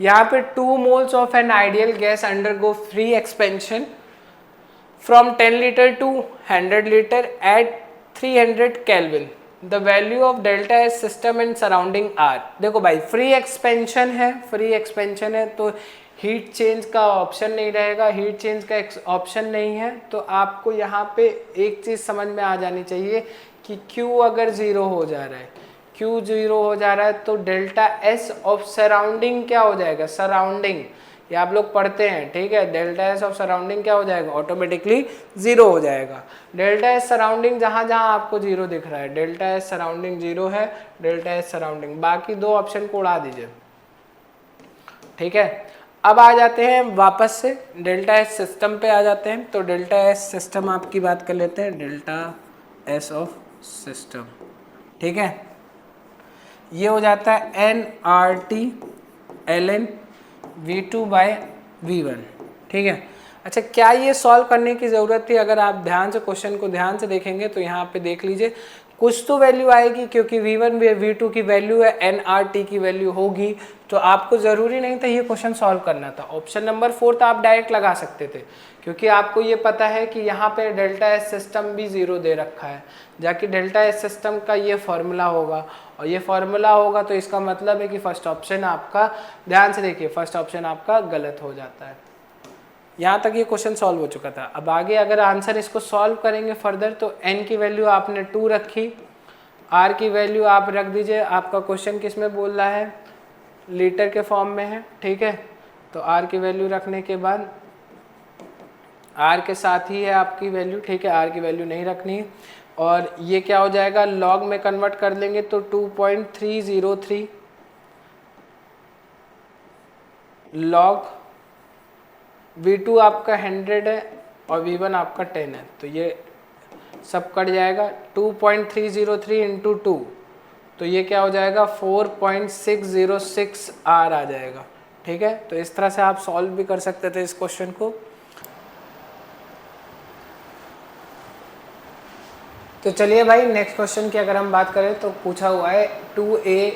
यहाँ पे 2 moles of an ideal gas undergo free expansion from 10 litre to 100 litre at 300 kelvin. The value of delta S system and surrounding are. देखो भाई फ्री एक्सपेंशन है तो हीट चेंज का ऑप्शन नहीं रहेगा, हीट चेंज का ऑप्शन नहीं है। तो आपको यहाँ पे एक चीज़ समझ में आ जानी चाहिए कि Q अगर 0 हो जा रहा है, Q 0 हो जा रहा है तो डेल्टा एस ऑफ सराउंडिंग क्या हो जाएगा, सराउंडिंग, ये आप लोग पढ़ते हैं, ठीक है। डेल्टा एस ऑफ सराउंडिंग क्या हो जाएगा, ऑटोमेटिकली 0 हो जाएगा। डेल्टा एस सराउंडिंग जहाँ जहाँ आपको 0 दिख रहा है, डेल्टा एस सराउंडिंग 0 है, डेल्टा एस सराउंडिंग, बाकी 2 ऑप्शन को उड़ा दीजिए, ठीक है। अब आ जाते हैं वापस से डेल्टा एस सिस्टम पे आ जाते हैं। तो डेल्टा एस सिस्टम आपकी बात कर लेते हैं, डेल्टा एस ऑफ सिस्टम, ठीक है। ये हो जाता है nRT ln V2 bye V1, ठीक है। अच्छा क्या ये सॉल्व करने की ज़रूरत थी? अगर आप ध्यान से क्वेश्चन को ध्यान से देखेंगे तो यहाँ पे देख लीजिए कुछ तो वैल्यू आएगी, क्योंकि V1 V2 की वैल्यू है, nRT की वैल्यू होगी। तो आपको ज़रूरी नहीं था ये क्वेश्चन सॉल्व करना था, ऑप्शन नंबर 4 तो आप डायरेक्ट लगा सकते थे, क्योंकि आपको ये पता है कि यहाँ पे डेल्टा एस सिस्टम भी 0 दे रखा है, जाकि डेल्टा एस सिस्टम का ये फॉर्मूला होगा, और ये फॉर्मूला होगा तो इसका मतलब है कि फर्स्ट ऑप्शन आपका, ध्यान से देखिए, फर्स्ट ऑप्शन आपका गलत हो जाता है। यहाँ तक ये क्वेश्चन सॉल्व हो चुका था। अब आगे अगर आंसर इसको सॉल्व करेंगे फर्दर, तो n की वैल्यू आपने 2 रखी, r की वैल्यू आप रख दीजिए। आपका क्वेश्चन किस में बोल रहा है, लीटर के फॉर्म में है, ठीक है। तो r की वैल्यू रखने के बाद r के साथ ही है आपकी वैल्यू, ठीक है, r की वैल्यू नहीं रखनी है। और ये क्या हो जाएगा, लॉग में कन्वर्ट कर देंगे तो 2.303 लॉग V2 आपका 100 है और V1 आपका 10 है, तो ये सब कट जाएगा। 2.303 इंटू 2, तो ये क्या हो जाएगा 4.606 R आ जाएगा, ठीक है। तो इस तरह से आप सॉल्व भी कर सकते थे इस क्वेश्चन को। तो चलिए भाई नेक्स्ट क्वेश्चन की अगर हम बात करें तो पूछा हुआ है 2A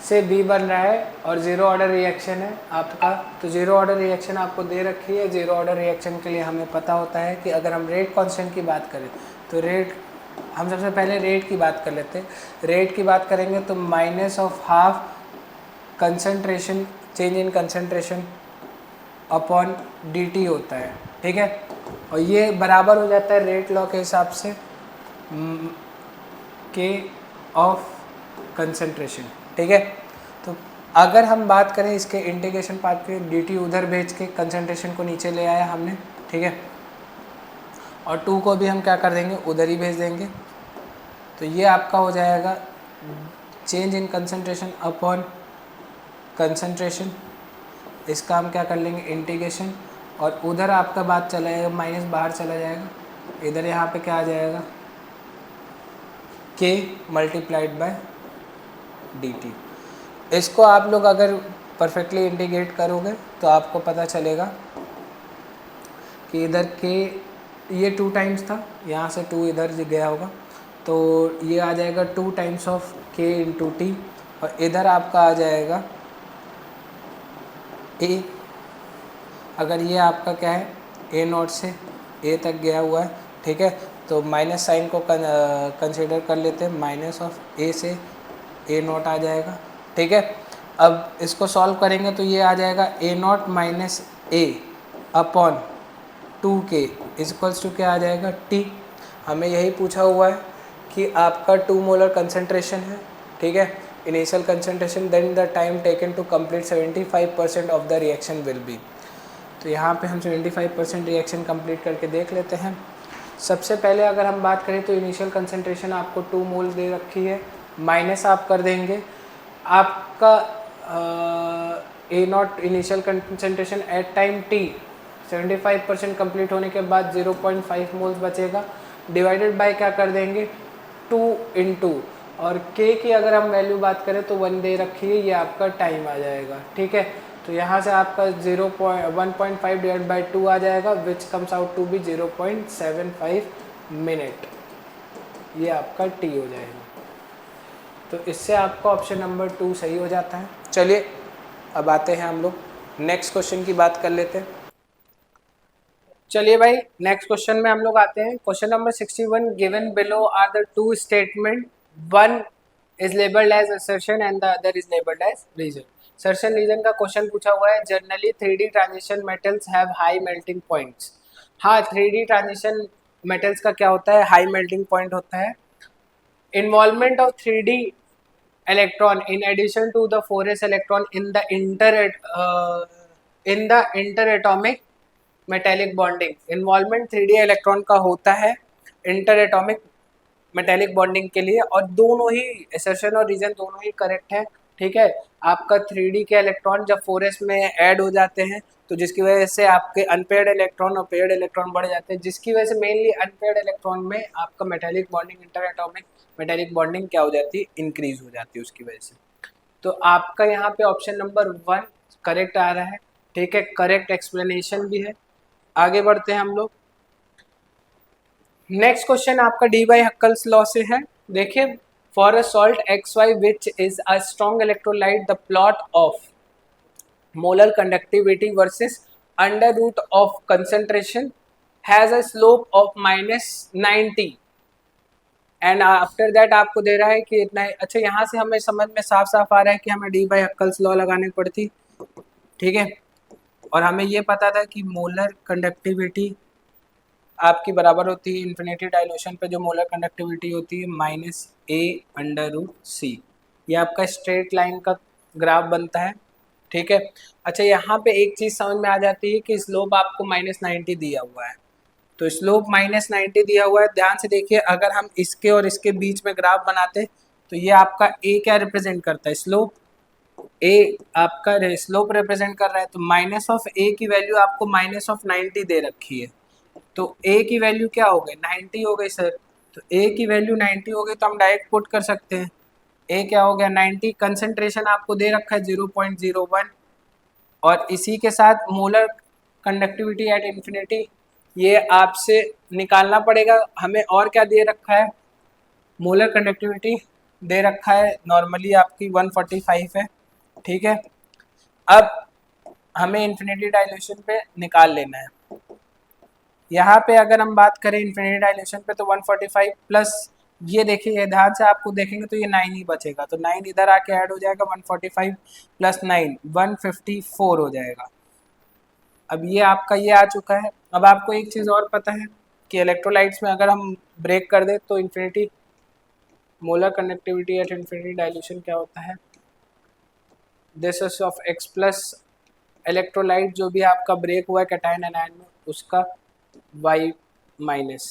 से B बन रहा है और 0 ऑर्डर रिएक्शन है आपका। तो 0 ऑर्डर रिएक्शन आपको दे रखी है। 0 ऑर्डर रिएक्शन के लिए हमें पता होता है कि अगर हम रेट कांस्टेंट की बात करें तो रेट, हम सबसे पहले रेट की बात कर लेते हैं। रेट की बात करेंगे तो minus of half concentration, change in concentration upon dt होता है, ठीक है। और ये बराबर हो जाता है रेट लॉ के हिसाब से K ऑफ कंसंट्रेशन, ठीक है। तो अगर हम बात करें इसके इंटीग्रेशन पार्ट के, dt उधर भेज के कंसंट्रेशन को नीचे ले आया हमने, ठीक है। और 2 को भी हम क्या कर देंगे, उधर ही भेज देंगे। तो ये आपका हो जाएगा change in concentration upon concentration, इसका हम क्या कर लेंगे इंटीग्रेशन, और उधर आपका बात चला जाएगा, माइनस बाहर चला जाएगा, इधर यहाँ पे क्या आ जाएगा K मल्टीप्लाइड बाय dt। इसको आप लोग अगर परफेक्टली इंटीग्रेट करोगे तो आपको पता चलेगा कि इधर के ये 2 टाइम्स था, यहाँ से 2 इधर गया होगा, तो ये आ जाएगा 2 टाइम्स ऑफ के इंटू टी, और इधर आपका आ जाएगा ए। अगर ये आपका क्या है ए नॉट से ए तक गया हुआ है, ठीक है, तो माइनस साइन को कंसिडर कर लेते हैं, माइनस ऑफ ए से ए नॉट आ जाएगा, ठीक है। अब इसको सॉल्व करेंगे तो ये आ जाएगा A naught minus A upon 2k equals to क्या आ जाएगा टी। हमें यही पूछा हुआ है कि आपका 2 मोलर कंसनट्रेशन है, ठीक है, initial concentration, then the time taken to complete 75% of the reaction will be. तो यहाँ पे हम 75% रिएक्शन कंप्लीट करके देख लेते हैं। सबसे पहले अगर हम बात करें तो इनिशियल कंसनट्रेशन आपको 2 मोल दे रखी है, माइनस आप कर देंगे आपका A naught initial concentration at time T 75% complete होने के बाद 0.5 मोल्स बचेगा, डिवाइडेड बाय क्या कर देंगे 2 इंटू, और k की अगर हम वैल्यू बात करें तो 1 दे रखी है, ये आपका टाइम आ जाएगा, ठीक है। तो यहाँ से आपका 1.5 डिवाइड बाई 2 आ जाएगा, which comes out to be 0.75 minute, ये आपका t हो जाएगा। तो इससे आपका ऑप्शन नंबर 2 सही हो जाता है। चलिए अब आते हैं हम लोग नेक्स्ट क्वेश्चन की बात कर लेते हैं। चलिए भाई नेक्स्ट क्वेश्चन में हम लोग आते हैं। Question number 61, given below are the two statement, one is labelled as assertion and the other is labelled as reason. Assertion reason का क्वेश्चन पूछा हुआ है। Generally 3D transition metals have high melting points. हाँ, 3D transition metals का क्या होता है, high melting point होता है। Involvement of 3D electron in addition to the 4s electron in the interatomic metallic bonding. Involvement 3D electron का होता है इंटर एटॉमिक मेटेलिक बॉन्डिंग के लिए, और दोनों ही असर्शन और रीजन दोनों ही करेक्ट है, ठीक है। आपका 3D के इलेक्ट्रॉन जब 4s में ऐड हो जाते हैं तो जिसकी वजह से आपके अनपेयर्ड इलेक्ट्रॉन और पेयर्ड इलेक्ट्रॉन बढ़ जाते हैं, जिसकी वजह से मेनली अनपेयर्ड इलेक्ट्रॉन में आपका metallic bonding, inter atomic metallic bonding क्या हो जाती है, इंक्रीज हो जाती है उसकी वजह से। तो आपका यहाँ पे ऑप्शन नंबर 1 करेक्ट आ रहा है, ठीक है, करेक्ट एक्सप्लेनेशन भी है। आगे बढ़ते हैं हम लोग। नेक्स्ट क्वेश्चन आपका डी बाई हक्कल्स लॉ से है। देखिए, for a salt XY which is a strong electrolyte the plot of molar conductivity versus under root of concentration has a slope of -90 and after that आपको दे रहा है कि इतना है। अच्छा, यहाँ से हमें समझ में साफ साफ आ रहा है कि हमें डी बाई हक्कल्स लॉ लगानी पड़ती, ठीक है, और हमें ये पता था कि मोलर कंडक्टिविटी आपकी बराबर होती है इन्फिनिटी डाइल्यूशन पे जो मोलर कंडक्टिविटी होती है -a/√c। ये आपका स्ट्रेट लाइन का ग्राफ बनता है, ठीक है। अच्छा, यहाँ पे एक चीज़ समझ में आ जाती है कि स्लोप आपको -90 दिया हुआ है, तो स्लोप -90 दिया हुआ है। ध्यान से देखिए, अगर हम इसके और इसके बीच में ग्राफ बनाते तो ये आपका ए क्या रिप्रेजेंट करता है, स्लोप। ए आपका स्लोप रिप्रेजेंट कर रहा है, तो माइनस ऑफ ए की वैल्यू आपको -90 दे रखी है, तो ए की वैल्यू क्या हो गई 90 हो गई सर। तो ए की वैल्यू 90 हो गई तो हम डायरेक्ट पुट कर सकते हैं, ए क्या हो गया 90, कंसंट्रेशन आपको दे रखा है 0.01, और इसी के साथ मोलर कंडक्टिविटी एट इन्फिनिटी ये आपसे निकालना पड़ेगा। हमें और क्या दे रखा है, मोलर कंडक्टिविटी दे रखा है नॉर्मली आपकी 145 है, ठीक है। अब हमें इन्फिनिटी डाइल्यूशन पे निकाल लेना है। यहाँ पे अगर हम बात करें इन्फिनिटी डाइल्यूशन पे तो 145 प्लस ये देखिए, ध्यान से आपको देखेंगे तो ये 9 ही बचेगा, तो 9 इधर आके ऐड हो जाएगा, 145 प्लस 9 154 हो जाएगा। अब ये आपका ये आ चुका है। अब आपको एक चीज़ और पता है कि इलेक्ट्रोलाइट्स में अगर हम ब्रेक कर दें तो infinity molar conductivity at infinity dilution क्या होता है, this is of X plus electrolyte जो भी आपका ब्रेक हुआ है कैटायन एनायन में उसका Y माइनस।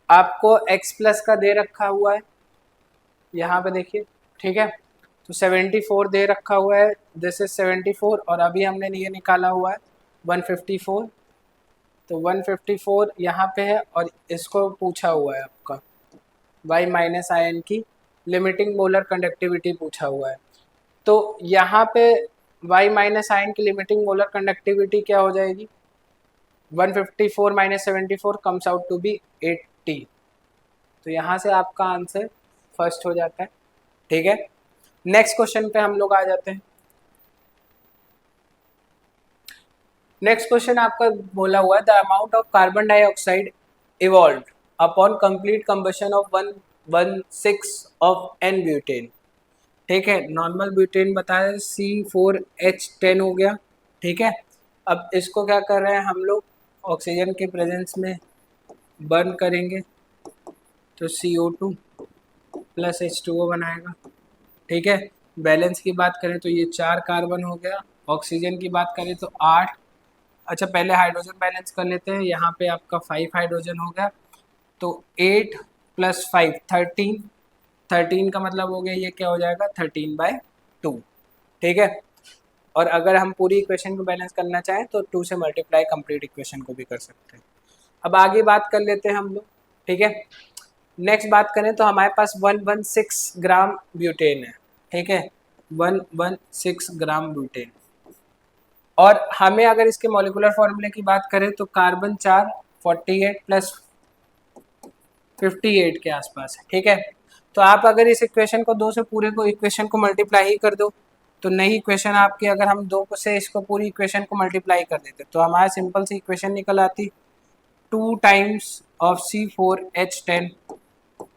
आपको X प्लस का दे रखा हुआ है यहाँ पे देखिए, ठीक है, तो 74 दे रखा हुआ है, दिस इज 74, और अभी हमने ये निकाला हुआ है 154, तो 154 यहाँ पे है, और इसको पूछा हुआ है आपका Y माइनस आयन की लिमिटिंग मोलर कंडक्टिविटी पूछा हुआ है। तो यहाँ पे y माइनस आयन की लिमिटिंग मोलर कंडक्टिविटी क्या हो जाएगी, 154 minus 74 comes out to be 80। तो यहाँ से आपका आंसर फर्स्ट हो जाता है। ठीक है, नेक्स्ट क्वेश्चन पे हम लोग आ जाते हैं। नेक्स्ट क्वेश्चन आपका बोला हुआ है the amount of carbon dioxide evolve upon complete combustion of 116 of an butane. ठीक है, नॉर्मल ब्यूटेन बताया C4H10 हो गया। ठीक है, अब इसको क्या कर रहे हैं हम लोग, ऑक्सीजन के प्रेजेंस में बर्न करेंगे तो CO2 प्लस H2O बनाएगा। ठीक है, बैलेंस की बात करें तो ये 4 कार्बन हो गया, ऑक्सीजन की बात करें तो 8। अच्छा पहले हाइड्रोजन बैलेंस कर लेते हैं, यहाँ पे आपका 5 हाइड्रोजन हो गया, तो 8 प्लस 5 13, 13 का मतलब हो गया ये क्या हो जाएगा 13/2। ठीक है, और अगर हम पूरी इक्वेशन को बैलेंस करना चाहें तो 2 से मल्टीप्लाई कंप्लीट इक्वेशन को भी कर सकते हैं। अब आगे बात कर लेते हैं हम लोग। ठीक है, नेक्स्ट बात करें तो हमारे पास 116 ग्राम ब्यूटेन है। ठीक है, 116 ग्राम ब्यूटेन, और हमें अगर इसके मॉलिक्यूलर फॉर्मूले की बात करें तो कार्बन 4 48 प्लस 58 के आसपास है। ठीक है, तो आप अगर इस इक्वेशन को 2 से पूरे को इक्वेशन को मल्टीप्लाई ही कर दो तो नई इक्वेशन आपकी, अगर हम 2 से इसको पूरी इक्वेशन को मल्टीप्लाई कर देते तो हमारा सिंपल सी इक्वेशन निकल आती 2 times of C4H10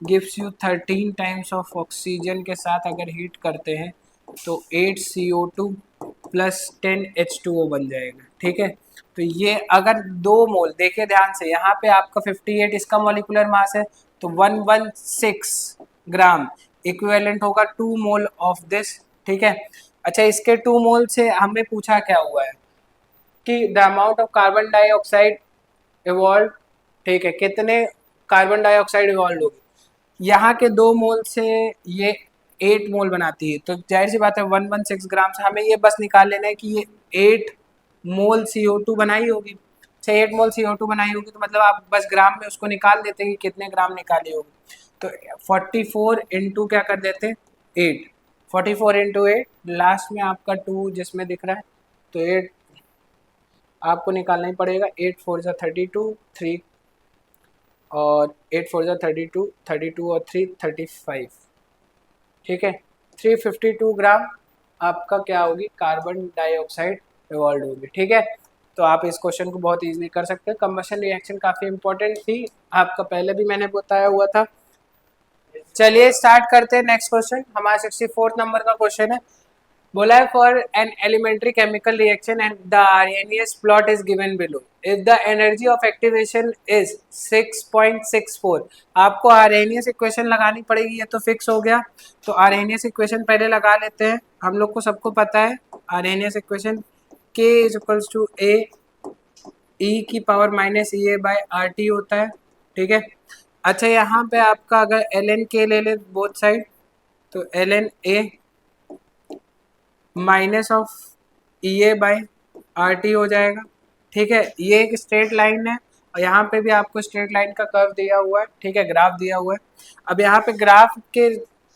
gives you 13 times of oxygen के साथ अगर हीट करते हैं तो 8 CO2 प्लस 10 H2O बन जाएगा। ठीक है, तो ये अगर 2 मोल देखिए ध्यान से, यहाँ पे आपका 58 इसका मॉलिक्यूलर मास है तो 116 ग्राम इक्विवेलेंट होगा 2 मोल ऑफ दिस। ठीक है, अच्छा इसके 2 मोल से हमें पूछा क्या हुआ है कि the amount of carbon dioxide evolve. ठीक है, कितने कार्बन डाइऑक्साइड इवॉल्व होगी, यहाँ के 2 मोल से ये 8 मोल बनाती है, तो जाहिर सी बात है 116 ग्राम से हमें ये बस निकाल लेना है कि ये 8 मोल CO2 बनाई होगी। अच्छा 8 मोल CO2 बनाई होगी तो मतलब आप बस ग्राम में उसको निकाल देते कि कितने ग्राम निकाली होगी, तो 44 इंटू क्या कर देते 8, 44 इंटू 8 लास्ट में आपका 2 जिसमें दिख रहा है, तो 8 आपको निकालना ही पड़ेगा। 8 4 जा 32, 3 और 8 4 जा 32, 32 और 3 35। ठीक है, 352 ग्राम आपका क्या होगी कार्बन डाइऑक्साइड इवॉल्व होगी। ठीक है, तो आप इस क्वेश्चन को बहुत इजीली कर सकते हैं। कंबशन रिएक्शन काफ़ी इंपॉर्टेंट थी, आपका पहले भी मैंने बताया हुआ था। चलिए स्टार्ट करते हैं नेक्स्ट क्वेश्चन, हमारा 64 नंबर का क्वेश्चन है। बोला है for an elementary chemical reaction and the Arrhenius plot is given below if the energy of activation is 6.64। आपको आरएनएस इक्वेशन लगानी पड़ेगी, ये तो फिक्स हो गया, तो आरएनएस इक्वेशन पहले लगा लेते हैं। हम लोग को सबको पता है आरएनएस इक्वेशन के इज इक्वल्स टू ए ई की power minus E A by R T होता है। ठीक है, अच्छा यहाँ पे आपका अगर एल एन के ले ले बोथ साइड तो L N A minus of E A by R T हो जाएगा। ठीक है, ये एक स्ट्रेट लाइन है और यहाँ पे भी आपको स्ट्रेट लाइन का कर्व दिया हुआ है। ठीक है, ग्राफ दिया हुआ है। अब यहाँ पे ग्राफ के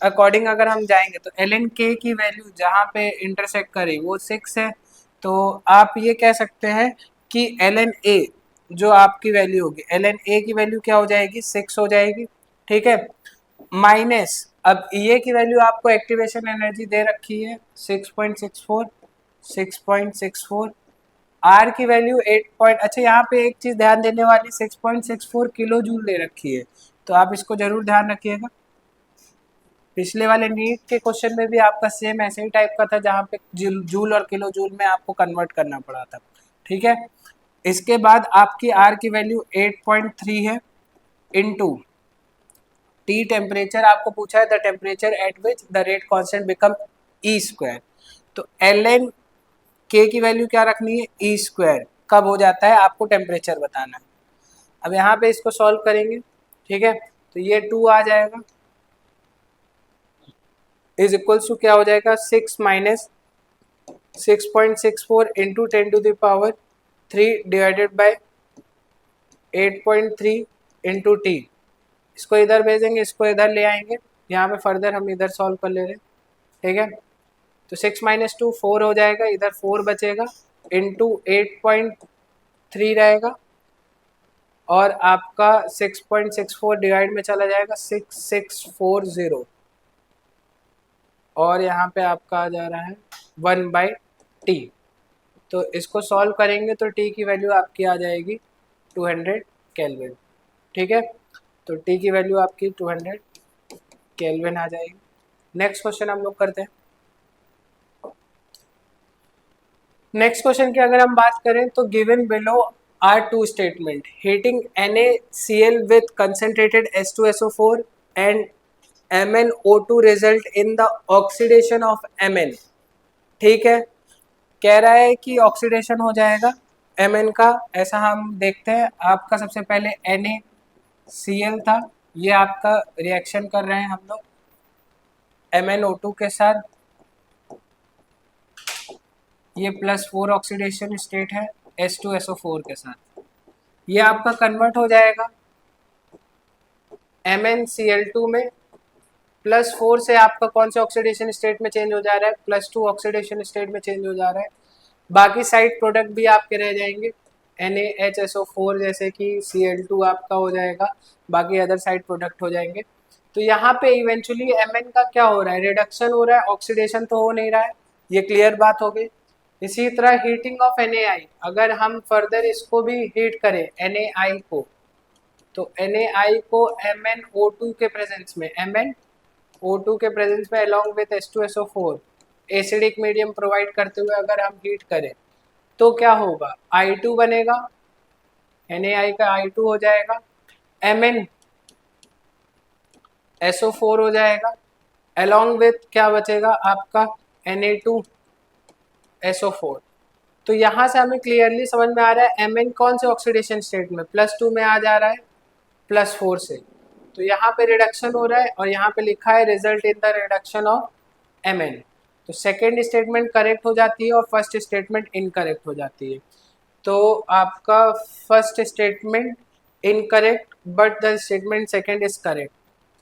अकॉर्डिंग अगर हम जाएंगे तो एल एन के की वैल्यू जहाँ पे इंटरसेक्ट करी वो 6 है, तो आप ये कह सकते हैं कि एल एन ए जो आपकी वैल्यू होगी, एल एन ए की वैल्यू क्या हो जाएगी 6 हो जाएगी। ठीक है, माइनस अब ये की वैल्यू आपको एक्टिवेशन एनर्जी दे रखी है 6.64, 6.64 आर की वैल्यू 8 पॉइंट, अच्छा यहाँ पे एक चीज ध्यान देने वाली 6.64 किलो जूल दे रखी है, तो आप इसको जरूर ध्यान रखिएगा। पिछले वाले नीट के क्वेश्चन में भी आपका सेम ऐसे ही टाइप का था जहाँ पे जूल और किलो जूल में आपको कन्वर्ट करना पड़ा था। ठीक है, इसके बाद आपकी आर की वैल्यू 8.3 है इनटू टी टेम्परेचर आपको पूछा है the temperature at which the rate constant become E square, तो एल एन के की वैल्यू क्या रखनी है ई स्क्वायर कब हो जाता है आपको टेम्परेचर बताना है। अब यहाँ पे इसको सॉल्व करेंगे। ठीक है, तो ये 2 आ जाएगा इज इक्वल्स टू क्या हो जाएगा 6 minus 6.64 into 10 to the power 3 divided by 8.3 into T, इसको इधर भेजेंगे इसको इधर ले आएंगे, यहाँ पे फर्दर हम इधर सॉल्व कर ले रहे हैं। ठीक है, तो 6 - 2 4 हो जाएगा, इधर 4 बचेगा, इंटू 8.3 रहेगा, और आपका 6.64 डिवाइड में चला जाएगा 6640, और यहाँ पे आपका आ जा रहा है 1/t। तो इसको सॉल्व करेंगे तो t की वैल्यू आपकी आ जाएगी 200 केल्विन। ठीक है, तो t की वैल्यू आपकी 200 केल्विन आ जाएगी। नेक्स्ट क्वेश्चन हम लोग करते हैं। नेक्स्ट क्वेश्चन की अगर हम बात करें तो given below are two statement, heating NaCl with concentrated H2SO4 and MnO2 result in the oxidation of Mn। ठीक है, कह रहा है कि ऑक्सीडेशन हो जाएगा Mn का, ऐसा हम देखते हैं। आपका सबसे पहले NaCl था, ये आपका रिएक्शन कर रहे हैं हम लोग MnO2 के साथ, ये +4 ऑक्सीडेशन स्टेट है H2SO4 के साथ। ये आपका कन्वर्ट हो जाएगा MnCl2 में, +4 से आपका कौन से ऑक्सीडेशन स्टेट में चेंज हो जा रहा है, +2 ऑक्सीडेशन स्टेट में चेंज हो जा रहा है। बाकी साइड प्रोडक्ट भी आपके रह जाएंगे NaHSO4, जैसे कि Cl2 आपका हो जाएगा, बाकी अदर साइड प्रोडक्ट हो जाएंगे। तो यहाँ पे इवेंचुअली Mn का क्या हो रहा है, रिडक्शन हो रहा है, ऑक्सीडेशन तो हो नहीं रहा है, ये क्लियर बात हो गई। इसी तरह हीटिंग ऑफ NaI, अगर हम फर्दर इसको भी हीट करें NaI को, तो NaI को MnO2 के प्रेजेंस में, MnO2 के प्रेजेंस में along with H2SO4 acidic medium provide करते हुए अगर हम हीट करें तो क्या होगा, I2 बनेगा, NaI का I2 हो जाएगा, MnSO4 हो जाएगा, अलॉन्ग विथ क्या बचेगा आपका Na2SO4। तो यहाँ से हमें क्लियरली समझ में आ रहा है Mn कौन से ऑक्सीडेशन स्टेट में, +2 में आ जा रहा है +4 से, तो यहाँ पे रिडक्शन हो रहा है, और यहाँ पे लिखा है result in the reduction of Mn। तो सेकेंड स्टेटमेंट करेक्ट हो जाती है और फर्स्ट स्टेटमेंट इनकरेक्ट हो जाती है। तो आपका first statement incorrect but the statement second is correct,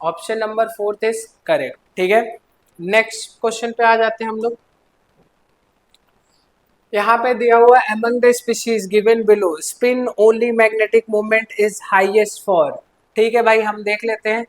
option number 4 is correct. ठीक है, नेक्स्ट क्वेश्चन पे आ जाते हैं हम लोग। यहाँ पे दिया हुआ among the species given below spin only magnetic moment is highest for। ठीक है भाई, हम देख लेते हैं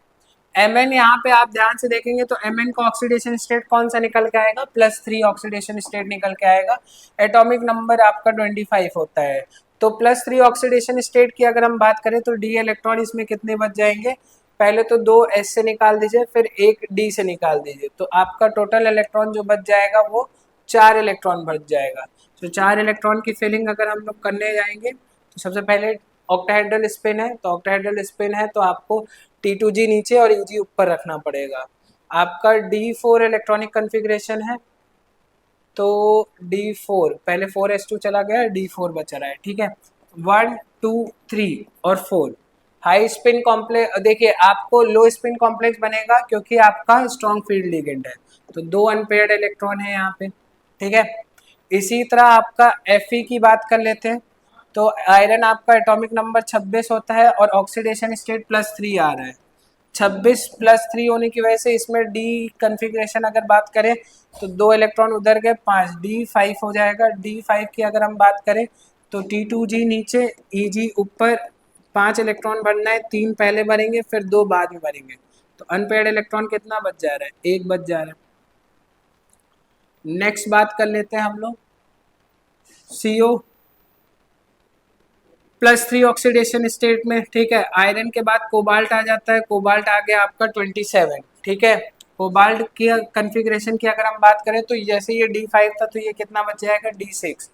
Mn। यहाँ पे आप ध्यान से देखेंगे तो Mn का ऑक्सीडेशन स्टेट कौन सा निकल के आएगा, +3 ऑक्सीडेशन स्टेट निकल के आएगा। एटॉमिक नंबर आपका 25 होता है, तो +3 ऑक्सीडेशन स्टेट की अगर हम बात करें तो d इलेक्ट्रॉन इसमें कितने बच जाएंगे, पहले तो 2 S से निकाल दीजिए, फिर 1 D से निकाल दीजिए, तो आपका टोटल इलेक्ट्रॉन जो बच जाएगा वो 4 इलेक्ट्रॉन बच जाएगा। तो 4 इलेक्ट्रॉन की फिलिंग अगर हम लोग करने जाएंगे तो सबसे पहले ऑक्टाहेड्रल स्पिन है, तो ऑक्टाहेड्रल स्पिन है तो आपको T2G नीचे और Eg ऊपर रखना पड़ेगा। आपका D4 इलेक्ट्रॉनिक कन्फिग्रेशन है, तो D4 पहले 4s2 चला गया, D4 बचा रहा है। ठीक है, 1 2 3 और 4 हाई स्पिन कॉम्प्लेक्स, देखिए आपको लो स्पिन कॉम्प्लेक्स बनेगा क्योंकि आपका स्ट्रॉन्ग फील्ड लिगेंड है, तो 2 अनपेयर्ड इलेक्ट्रॉन है यहाँ पे। ठीक है, इसी तरह आपका Fe की बात कर लेते हैं, तो आयरन आपका एटॉमिक नंबर 26 होता है और ऑक्सीडेशन स्टेट +3 आ रहा है। 26 +3 होने की वजह से इसमें डी कन्फिग्रेशन अगर बात करें तो 2 इलेक्ट्रॉन उधर गए, 5 D5 हो जाएगा। D5 की अगर हम बात करें तो T2G नीचे, Eg ऊपर, 5 इलेक्ट्रॉन भरना है, 3 पहले भरेंगे फिर 2 बाद में भरेंगे, तो अनपेयर्ड इलेक्ट्रॉन कितना बच जा रहा है, 1 बच जा रहा है। नेक्स्ट बात कर लेते हैं हम लोग CO +3 ऑक्सीडेशन स्टेट में। ठीक है, आयरन के बाद कोबाल्ट आ जाता है, कोबाल्ट आ गया आपका 27। ठीक है, कोबाल्ट की कन्फिग्रेशन की अगर हम बात करें तो जैसे ये D5 था तो ये कितना बच जाएगा, D6,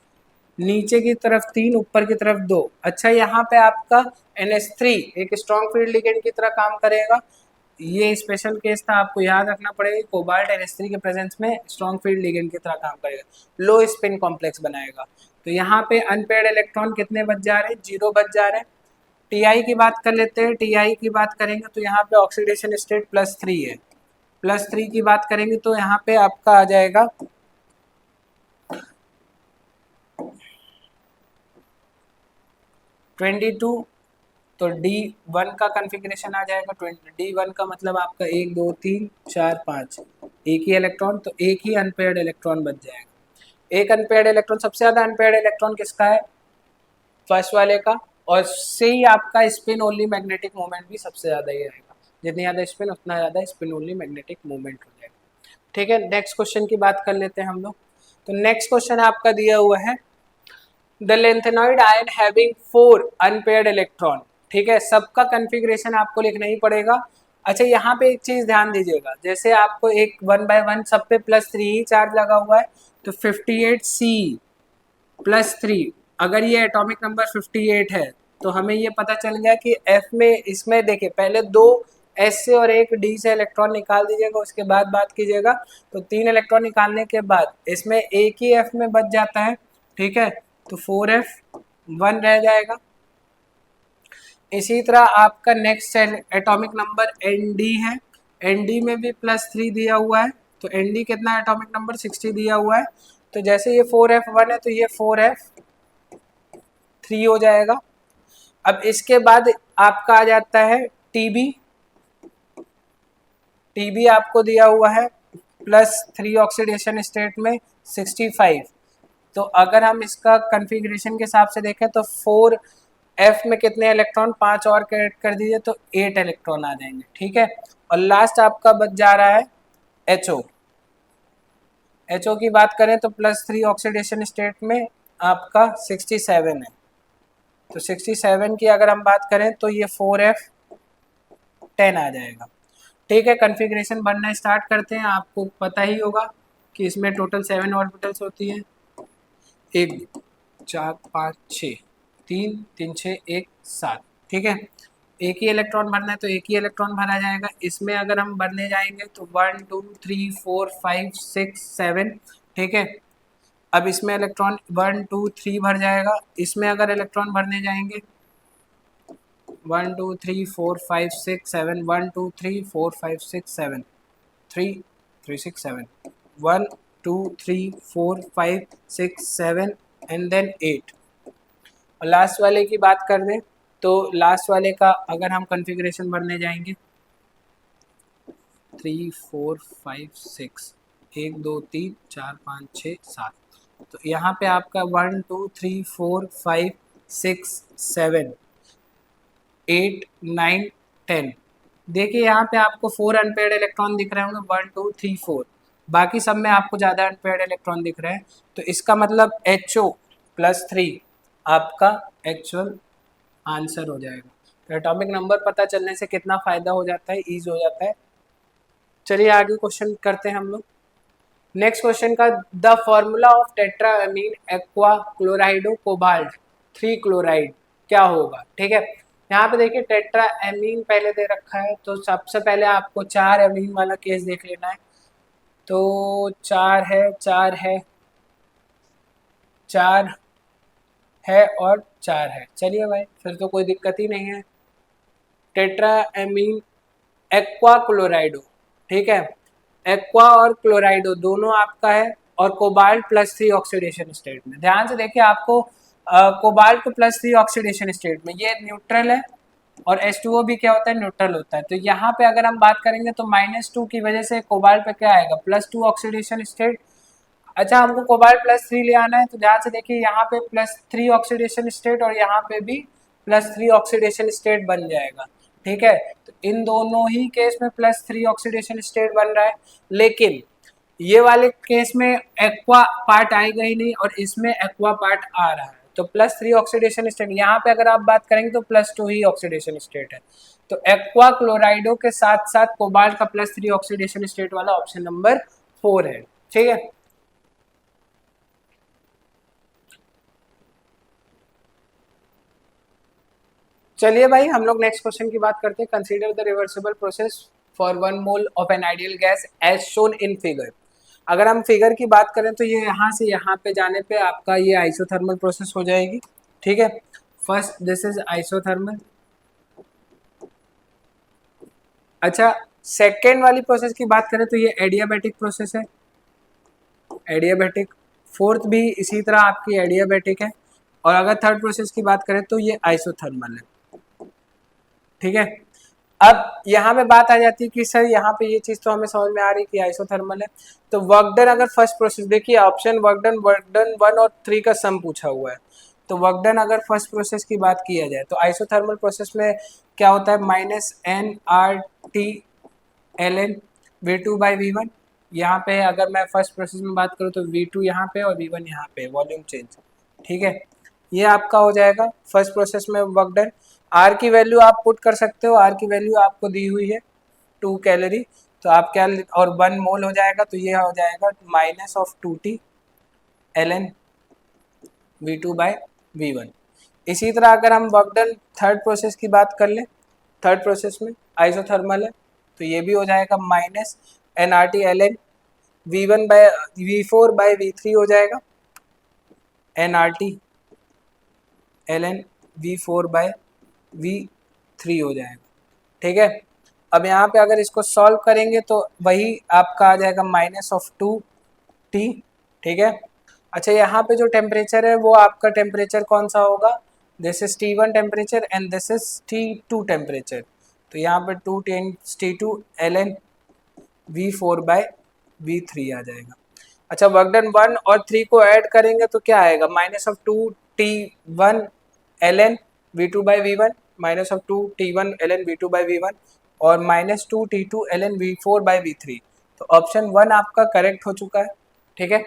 नीचे की तरफ 3, ऊपर की तरफ 2। अच्छा, यहाँ पे आपका NH3 एक स्ट्रॉन्ग फील्ड लिगेंड की तरह काम करेगा, ये स्पेशल केस था, आपको याद रखना पड़ेगा। कोबाल्ट NH3 के प्रेजेंस में स्ट्रॉन्ग फील्ड लिगेंड की तरह काम करेगा, लो स्पिन कॉम्प्लेक्स बनाएगा। तो यहाँ पे अनपेयर्ड इलेक्ट्रॉन कितने बच जा रहे हैं, 0 बच जा रहे हैं। Ti की बात कर लेते हैं, Ti की बात करेंगे तो यहाँ पे ऑक्सीडेशन स्टेट +3 है, +3 की बात करेंगे तो यहाँ पे आपका आ जाएगा 22 तो D1 का कन्फिग्रेशन आ जाएगा 20। D1 का मतलब आपका 1 2 3 4 5 एक ही इलेक्ट्रॉन, तो एक ही अनपेयर्ड इलेक्ट्रॉन बच जाएगा। एक अनपेयर्ड इलेक्ट्रॉन, सबसे ज़्यादा अनपेयर्ड इलेक्ट्रॉन किसका है? फर्स्ट वाले का। और से ही आपका स्पिन ओनली मैग्नेटिक मोमेंट भी सबसे ज़्यादा ही रहेगा, जितनी ज़्यादा स्पिन उतना ज़्यादा स्पिन ओनली मैग्नेटिक मोमेंट हो जाएगा। ठीक है, नेक्स्ट क्वेश्चन की बात कर लेते हैं हम लोग। तो नेक्स्ट क्वेश्चन आपका दिया हुआ है the lanthanoid ion having 4 unpaired electron. ठीक है, सबका कन्फिग्रेशन आपको लिखना ही पड़ेगा। अच्छा, यहाँ पे एक चीज ध्यान दीजिएगा, जैसे आपको एक 1 बाय 1 सब पे +3 ही चार्ज लगा हुआ है, तो 58C +3, अगर ये एटॉमिक नंबर 58 है तो हमें ये पता चल गया कि F में, इसमें देखिए पहले 2 S से और एक D से इलेक्ट्रॉन निकाल दीजिएगा, उसके बाद बात कीजिएगा। तो 3 इलेक्ट्रॉन निकालने के बाद इसमें एक ही F में बच जाता है। ठीक है, तो 4F1 रह जाएगा। इसी तरह आपका नेक्स्ट एटॉमिक नंबर ND है, ND में भी +3 दिया हुआ है, तो ND कितना एटॉमिक नंबर 60 दिया हुआ है। तो जैसे ये 4F1 है तो ये 4F3 हो जाएगा। अब इसके बाद आपका आ जाता है TB। TB आपको दिया हुआ है +3 ऑक्सीडेशन स्टेट में 65। तो अगर हम इसका कन्फिग्रेशन के हिसाब से देखें तो 4F में कितने इलेक्ट्रॉन, 5 और ऐड कर दीजिए तो 8 इलेक्ट्रॉन आ जाएंगे। ठीक है, और लास्ट आपका बच जा रहा है HO। HO की बात करें तो +3 ऑक्सीडेशन स्टेट में आपका 67 है, तो 67 की अगर हम बात करें तो ये 4F10 आ जाएगा। ठीक है, कन्फिग्रेशन बनना स्टार्ट करते हैं। आपको पता ही होगा कि इसमें टोटल 7 ऑर्बिटल्स होती हैं, 1 4 5 6, 3 3 6 1 7। ठीक है, एक ही इलेक्ट्रॉन भरना है तो एक ही इलेक्ट्रॉन भरा जाएगा। इसमें अगर हम भरने जाएंगे तो 1 2 3 4 5 6 7। ठीक है, अब इसमें इलेक्ट्रॉन 1 2 3 भर जाएगा। इसमें अगर इलेक्ट्रॉन भरने जाएंगे 1 2 3 4 5 6 7, 1 2 3 4 5 6 7, 3 3 6 7, 1 2 3 4 5 6 7 एंड देन 8। और लास्ट वाले की बात कर दें तो लास्ट वाले का अगर हम कन्फिग्रेशन भरने जाएंगे 3 4 5 6, 1 2 3 4 5 6 7, तो यहाँ पे आपका 1 2 3 4 5 6 7 8 9 10। देखिए यहाँ पे आपको 4 अनपेयर्ड इलेक्ट्रॉन दिख रहे होंगे, 1 2 3 4, बाकी सब में आपको ज़्यादा अनपेयर्ड इलेक्ट्रॉन दिख रहे हैं। तो इसका मतलब HO +3 आपका एक्चुअल आंसर हो जाएगा। तो एटॉमिक नंबर पता चलने से कितना फ़ायदा हो जाता है, ईज हो जाता है। चलिए आगे क्वेश्चन करते हैं हम लोग। नेक्स्ट क्वेश्चन का the formula of tetraammine aqua क्लोराइडो cobalt 3 chloride क्या होगा। ठीक है, यहाँ पे देखिए टेट्राएमीन पहले दे रखा है, तो सबसे पहले आपको 4 एमीन वाला केस देख लेना है। तो 4 है 4 है 4 है और 4 है। चलिए भाई, फिर तो कोई दिक्कत ही नहीं है। टेट्राएमीन एक्वा क्लोराइडो, ठीक है, एक्वा और क्लोराइडो दोनों आपका है, और कोबाल्ट +3 ऑक्सीडेशन स्टेट में। ध्यान से देखिए, आपको कोबाल्ट +3 ऑक्सीडेशन स्टेट में ये न्यूट्रल है, और H2O भी क्या होता है, न्यूट्रल होता है। तो यहाँ पे अगर हम बात करेंगे तो -2 की वजह से कोबाल्ट पे क्या आएगा, +2 ऑक्सीडेशन स्टेट। अच्छा, हमको कोबाल्ट +3 ले आना है, तो ध्यान से देखिए यहाँ पे +3 ऑक्सीडेशन स्टेट और यहाँ पे भी +3 ऑक्सीडेशन स्टेट बन जाएगा। ठीक है, तो इन दोनों ही केस में +3 ऑक्सीडेशन स्टेट बन रहा है, लेकिन ये वाले केस में एक्वा पार्ट आएगा ही नहीं और इसमें एक्वा पार्ट आ रहा है, तो +3 ऑक्सीडेशन स्टेट। यहाँ पे अगर आप बात करेंगे तो +2 ही ऑक्सीडेशन स्टेट है। तो एक्वा क्लोराइडो के साथ साथ कोबाल्ट का +3 ऑक्सीडेशन स्टेट वाला ऑप्शन नंबर 4 है। ठीक है, चलिए भाई, हम लोग नेक्स्ट क्वेश्चन की बात करते हैं। Consider the reversible process for 1 mole of an ideal gas as shown in figure. अगर हम फिगर की बात करें तो ये यहाँ से यहाँ पे जाने पे आपका ये आइसोथर्मल प्रोसेस हो जाएगी। ठीक है, फर्स्ट दिस इज आइसोथर्मल। अच्छा, सेकेंड वाली प्रोसेस की बात करें तो ये एडियाबैटिक प्रोसेस है, एडियाबैटिक। फोर्थ भी इसी तरह आपकी एडियाबैटिक है, और अगर थर्ड प्रोसेस की बात करें तो ये आइसोथर्मल है। ठीक है। अब यहाँ पे बात आ जाती है कि सर यहाँ पे ये चीज़ तो हमें समझ में आ रही है कि आइसोथर्मल है, तो वर्क डन अगर फर्स्ट प्रोसेस, देखिए ऑप्शन वर्क डन 1 और 3 का सम पूछा हुआ है, तो वर्क डन अगर फर्स्ट प्रोसेस की बात किया जाए तो आइसोथर्मल प्रोसेस में क्या होता है, -nRT ln V2/V1। यहाँ पे अगर मैं फर्स्ट प्रोसेस में बात करूँ तो V2 यहाँ पे और V1 यहाँ पे, वॉल्यूम चेंज, ठीक है। ये आपका हो जाएगा फर्स्ट प्रोसेस में वर्क डन। आर की वैल्यू आप पुट कर सकते हो, आर की वैल्यू आपको दी हुई है 2 कैलोरी, तो आप क्या, और 1 मोल हो जाएगा, तो ये हो जाएगा -2T ln V2/V1। इसी तरह अगर हम वर्क डन थर्ड प्रोसेस की बात कर लें, थर्ड प्रोसेस में आइसोथर्मल है, तो ये भी हो जाएगा -nRT ln V4/V3 हो जाएगा, nRT ln V4/V3 हो जाएगा, ठीक है। अब यहाँ पे अगर इसको सॉल्व करेंगे तो वही आपका आ जाएगा -2T, ठीक है। अच्छा, यहाँ पे जो टेम्परेचर है वो आपका टेम्परेचर कौन सा होगा, this is T1 temperature and this is T2 temperature, तो यहाँ पे 2 × T2 ln V4/V3 आ जाएगा। अच्छा, वर्क डन 1 और 3 को ऐड करेंगे तो क्या आएगा, -2T1 ln V2/V1, -2T1 ln V2/V1 और -2T2 ln V4/V3। तो ऑप्शन 1 आपका करेक्ट हो चुका है, ठीक है।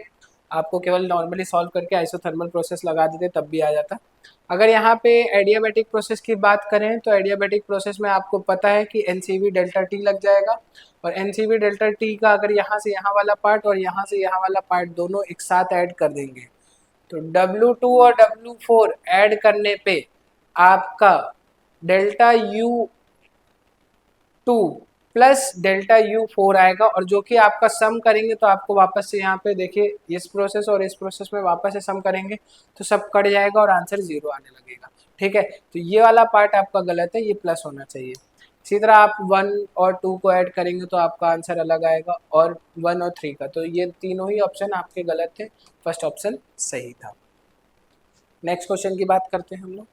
आपको केवल नॉर्मली सॉल्व करके आइसोथर्मल प्रोसेस लगा देते तब भी आ जाता। अगर यहाँ पे एडियाबैटिक प्रोसेस की बात करें तो एडियाबैटिक प्रोसेस में आपको पता है कि NCV डेल्टा T लग जाएगा, और NCV डेल्टा T का अगर यहाँ से यहाँ वाला पार्ट और यहाँ से यहाँ वाला पार्ट दोनों एक साथ ऐड कर देंगे तो W2 और W4 ऐड करने पे आपका delta U2 plus delta U4 आएगा, और जो कि आपका सम करेंगे तो आपको वापस से यहाँ पे देखिए इस प्रोसेस और इस प्रोसेस में वापस से सम करेंगे तो सब कट जाएगा और आंसर 0 आने लगेगा, ठीक है। तो ये वाला पार्ट आपका गलत है, ये प्लस होना चाहिए। इसी तरह आप 1 और 2 को ऐड करेंगे तो आपका आंसर अलग आएगा, और 1 और 3 का, तो ये तीनों ही ऑप्शन आपके गलत थे, फर्स्ट ऑप्शन सही था। नेक्स्ट क्वेश्चन की बात करते हैं हम लोग।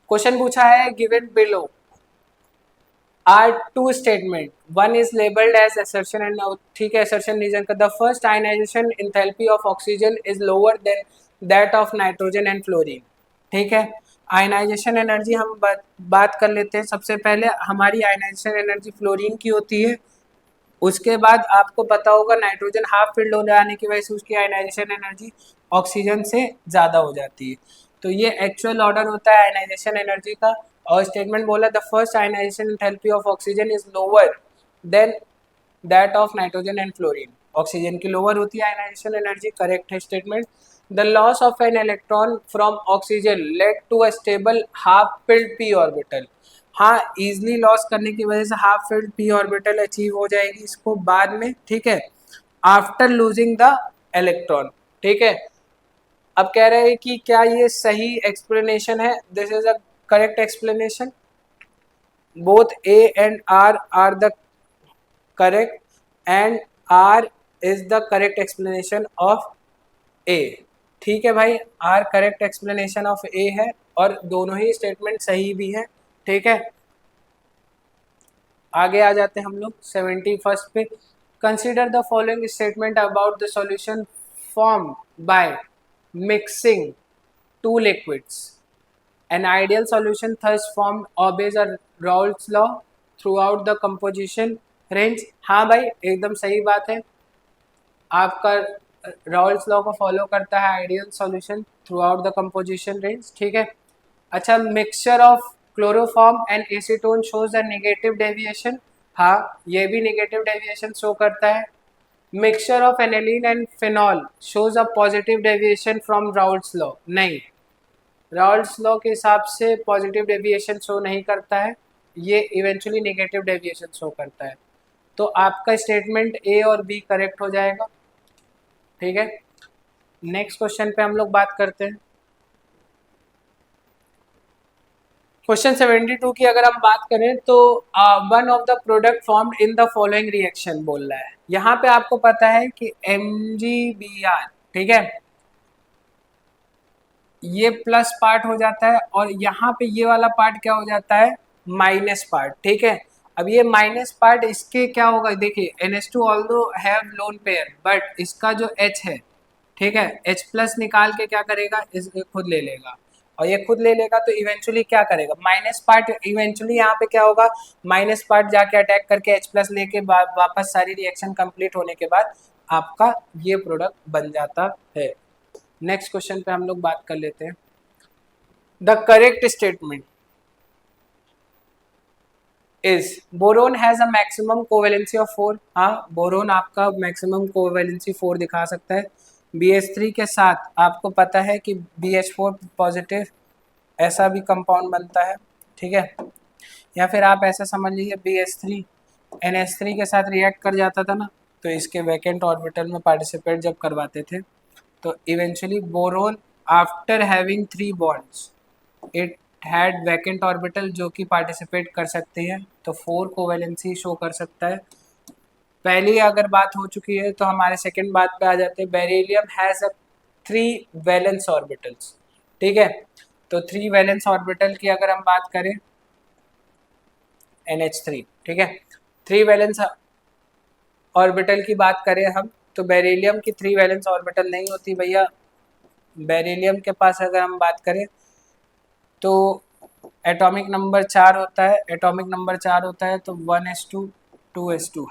क्वेश्चन पूछा है given below are two statement, one is labeled as assertion and ठीक है, assertion रीजन का, the first ionization enthalpy of oxygen is lower than that of nitrogen and fluorine, ठीक है। आयनाइजेशन एनर्जी हम बात कर लेते हैं। सबसे पहले हमारी आयनाइजेशन एनर्जी फ्लोरीन की होती है, उसके बाद आपको पता होगा नाइट्रोजन हाफ फिल्ड हो जाने की वजह से उसकी आयनाइजेशन एनर्जी ऑक्सीजन से ज़्यादा हो जाती है, तो ये एक्चुअल ऑर्डर होता है आयनाइजेशन एनर्जी का। और स्टेटमेंट बोला the first ionization enthalpy of oxygen is lower than that of nitrogen and fluorine, oxygen की लोअर होती है आयनाइजेशन एनर्जी, करेक्ट है statement. The loss of an electron from oxygen led to a stable half filled p orbital, हाँ easily loss करने की वजह से half filled p orbital achieve हो जाएगी इसको बाद में, ठीक है, आफ्टर लूजिंग द इलेक्ट्रॉन, ठीक है। अब कह रहे हैं कि क्या ये सही एक्सप्लेनेशन है, this is a correct explanation, both A and R are the correct and R is the correct explanation of A, ठीक है भाई, R correct explanation of A है और दोनों ही स्टेटमेंट सही भी है, ठीक है। आगे आ जाते हैं हम लोग 71st पे। Consider the following statement about the solution form by mixing two liquids, an ideal solution thus form obeys a Raoult's law throughout the composition range, हाँ भाई एकदम सही बात है, आपका Raoult's लॉ को फॉलो करता है ideal solution through out the composition range, ठीक है। अच्छा, mixture of chloroform and acetone shows a negative deviation, हाँ ये भी नेगेटिव डेविएशन शो करता है। Mixture of aniline and phenol shows a positive deviation from Raoult's law, नहीं, Raoult's law के हिसाब से पॉजिटिव डेविएशन शो नहीं करता है, ये इवेंचुअली नेगेटिव डेविएशन शो करता है, तो आपका स्टेटमेंट ए और बी करेक्ट हो जाएगा, ठीक है। नेक्स्ट क्वेश्चन पे हम लोग बात करते हैं। क्वेश्चन 72 की अगर हम बात करें तो one of the product formed in the following reaction बोल रहा है, यहाँ पे आपको पता है कि MgBr, ठीक है, ये प्लस पार्ट हो जाता है और यहाँ पे ये वाला पार्ट क्या हो जाता है, माइनस पार्ट। ठीक है, अब ये माइनस पार्ट इसके क्या होगा, देखिए NH2 although have lone pair, but इसका जो H है, ठीक है, H प्लस निकाल के क्या करेगा, इसे खुद ले लेगा, और ये खुद ले लेगा तो इवेंचुअली क्या करेगा, माइनस पार्ट इवेंचुअली यहाँ पे क्या होगा, माइनस पार्ट जाके अटैक करके H प्लस लेके वापस सारी रिएक्शन कंप्लीट होने के बाद आपका ये प्रोडक्ट बन जाता है। नेक्स्ट क्वेश्चन पे हम लोग बात कर लेते हैं। The correct statement is boron has a maximum covalency of 4। हाँ, बोरोन आपका मैक्सिमम कोवेलेंसी 4 दिखा सकता है। BH3 के साथ आपको पता है कि BH4 पॉजिटिव ऐसा भी कंपाउंड बनता है। ठीक है, या फिर आप ऐसा समझ लीजिए BH3 NH3 के साथ रिएक्ट कर जाता था ना, तो इसके वैकेंट ऑर्बिटल में पार्टिसिपेट जब करवाते थे तो eventually boron after having 3 bonds it had vacant orbital जो कि पार्टिसिपेट कर सकते हैं, तो 4 कोवेलेंसी शो कर सकता है। पहली अगर बात हो चुकी है तो हमारे सेकंड बात पे आ जाते हैं। Beryllium has a 3 valence orbitals. ठीक है, तो 3 वैलेंस ऑर्बिटल की अगर हम बात करें NH3, ठीक है, 3 वैलेंस ऑर्बिटल की बात करें हम, तो बेरिलियम की 3 वैलेंस ऑर्बिटल नहीं होती भैया। बेरिलियम के पास अगर हम बात करें तो एटॉमिक नंबर 4 होता है, एटॉमिक नंबर 4 होता है तो 1s2 2s2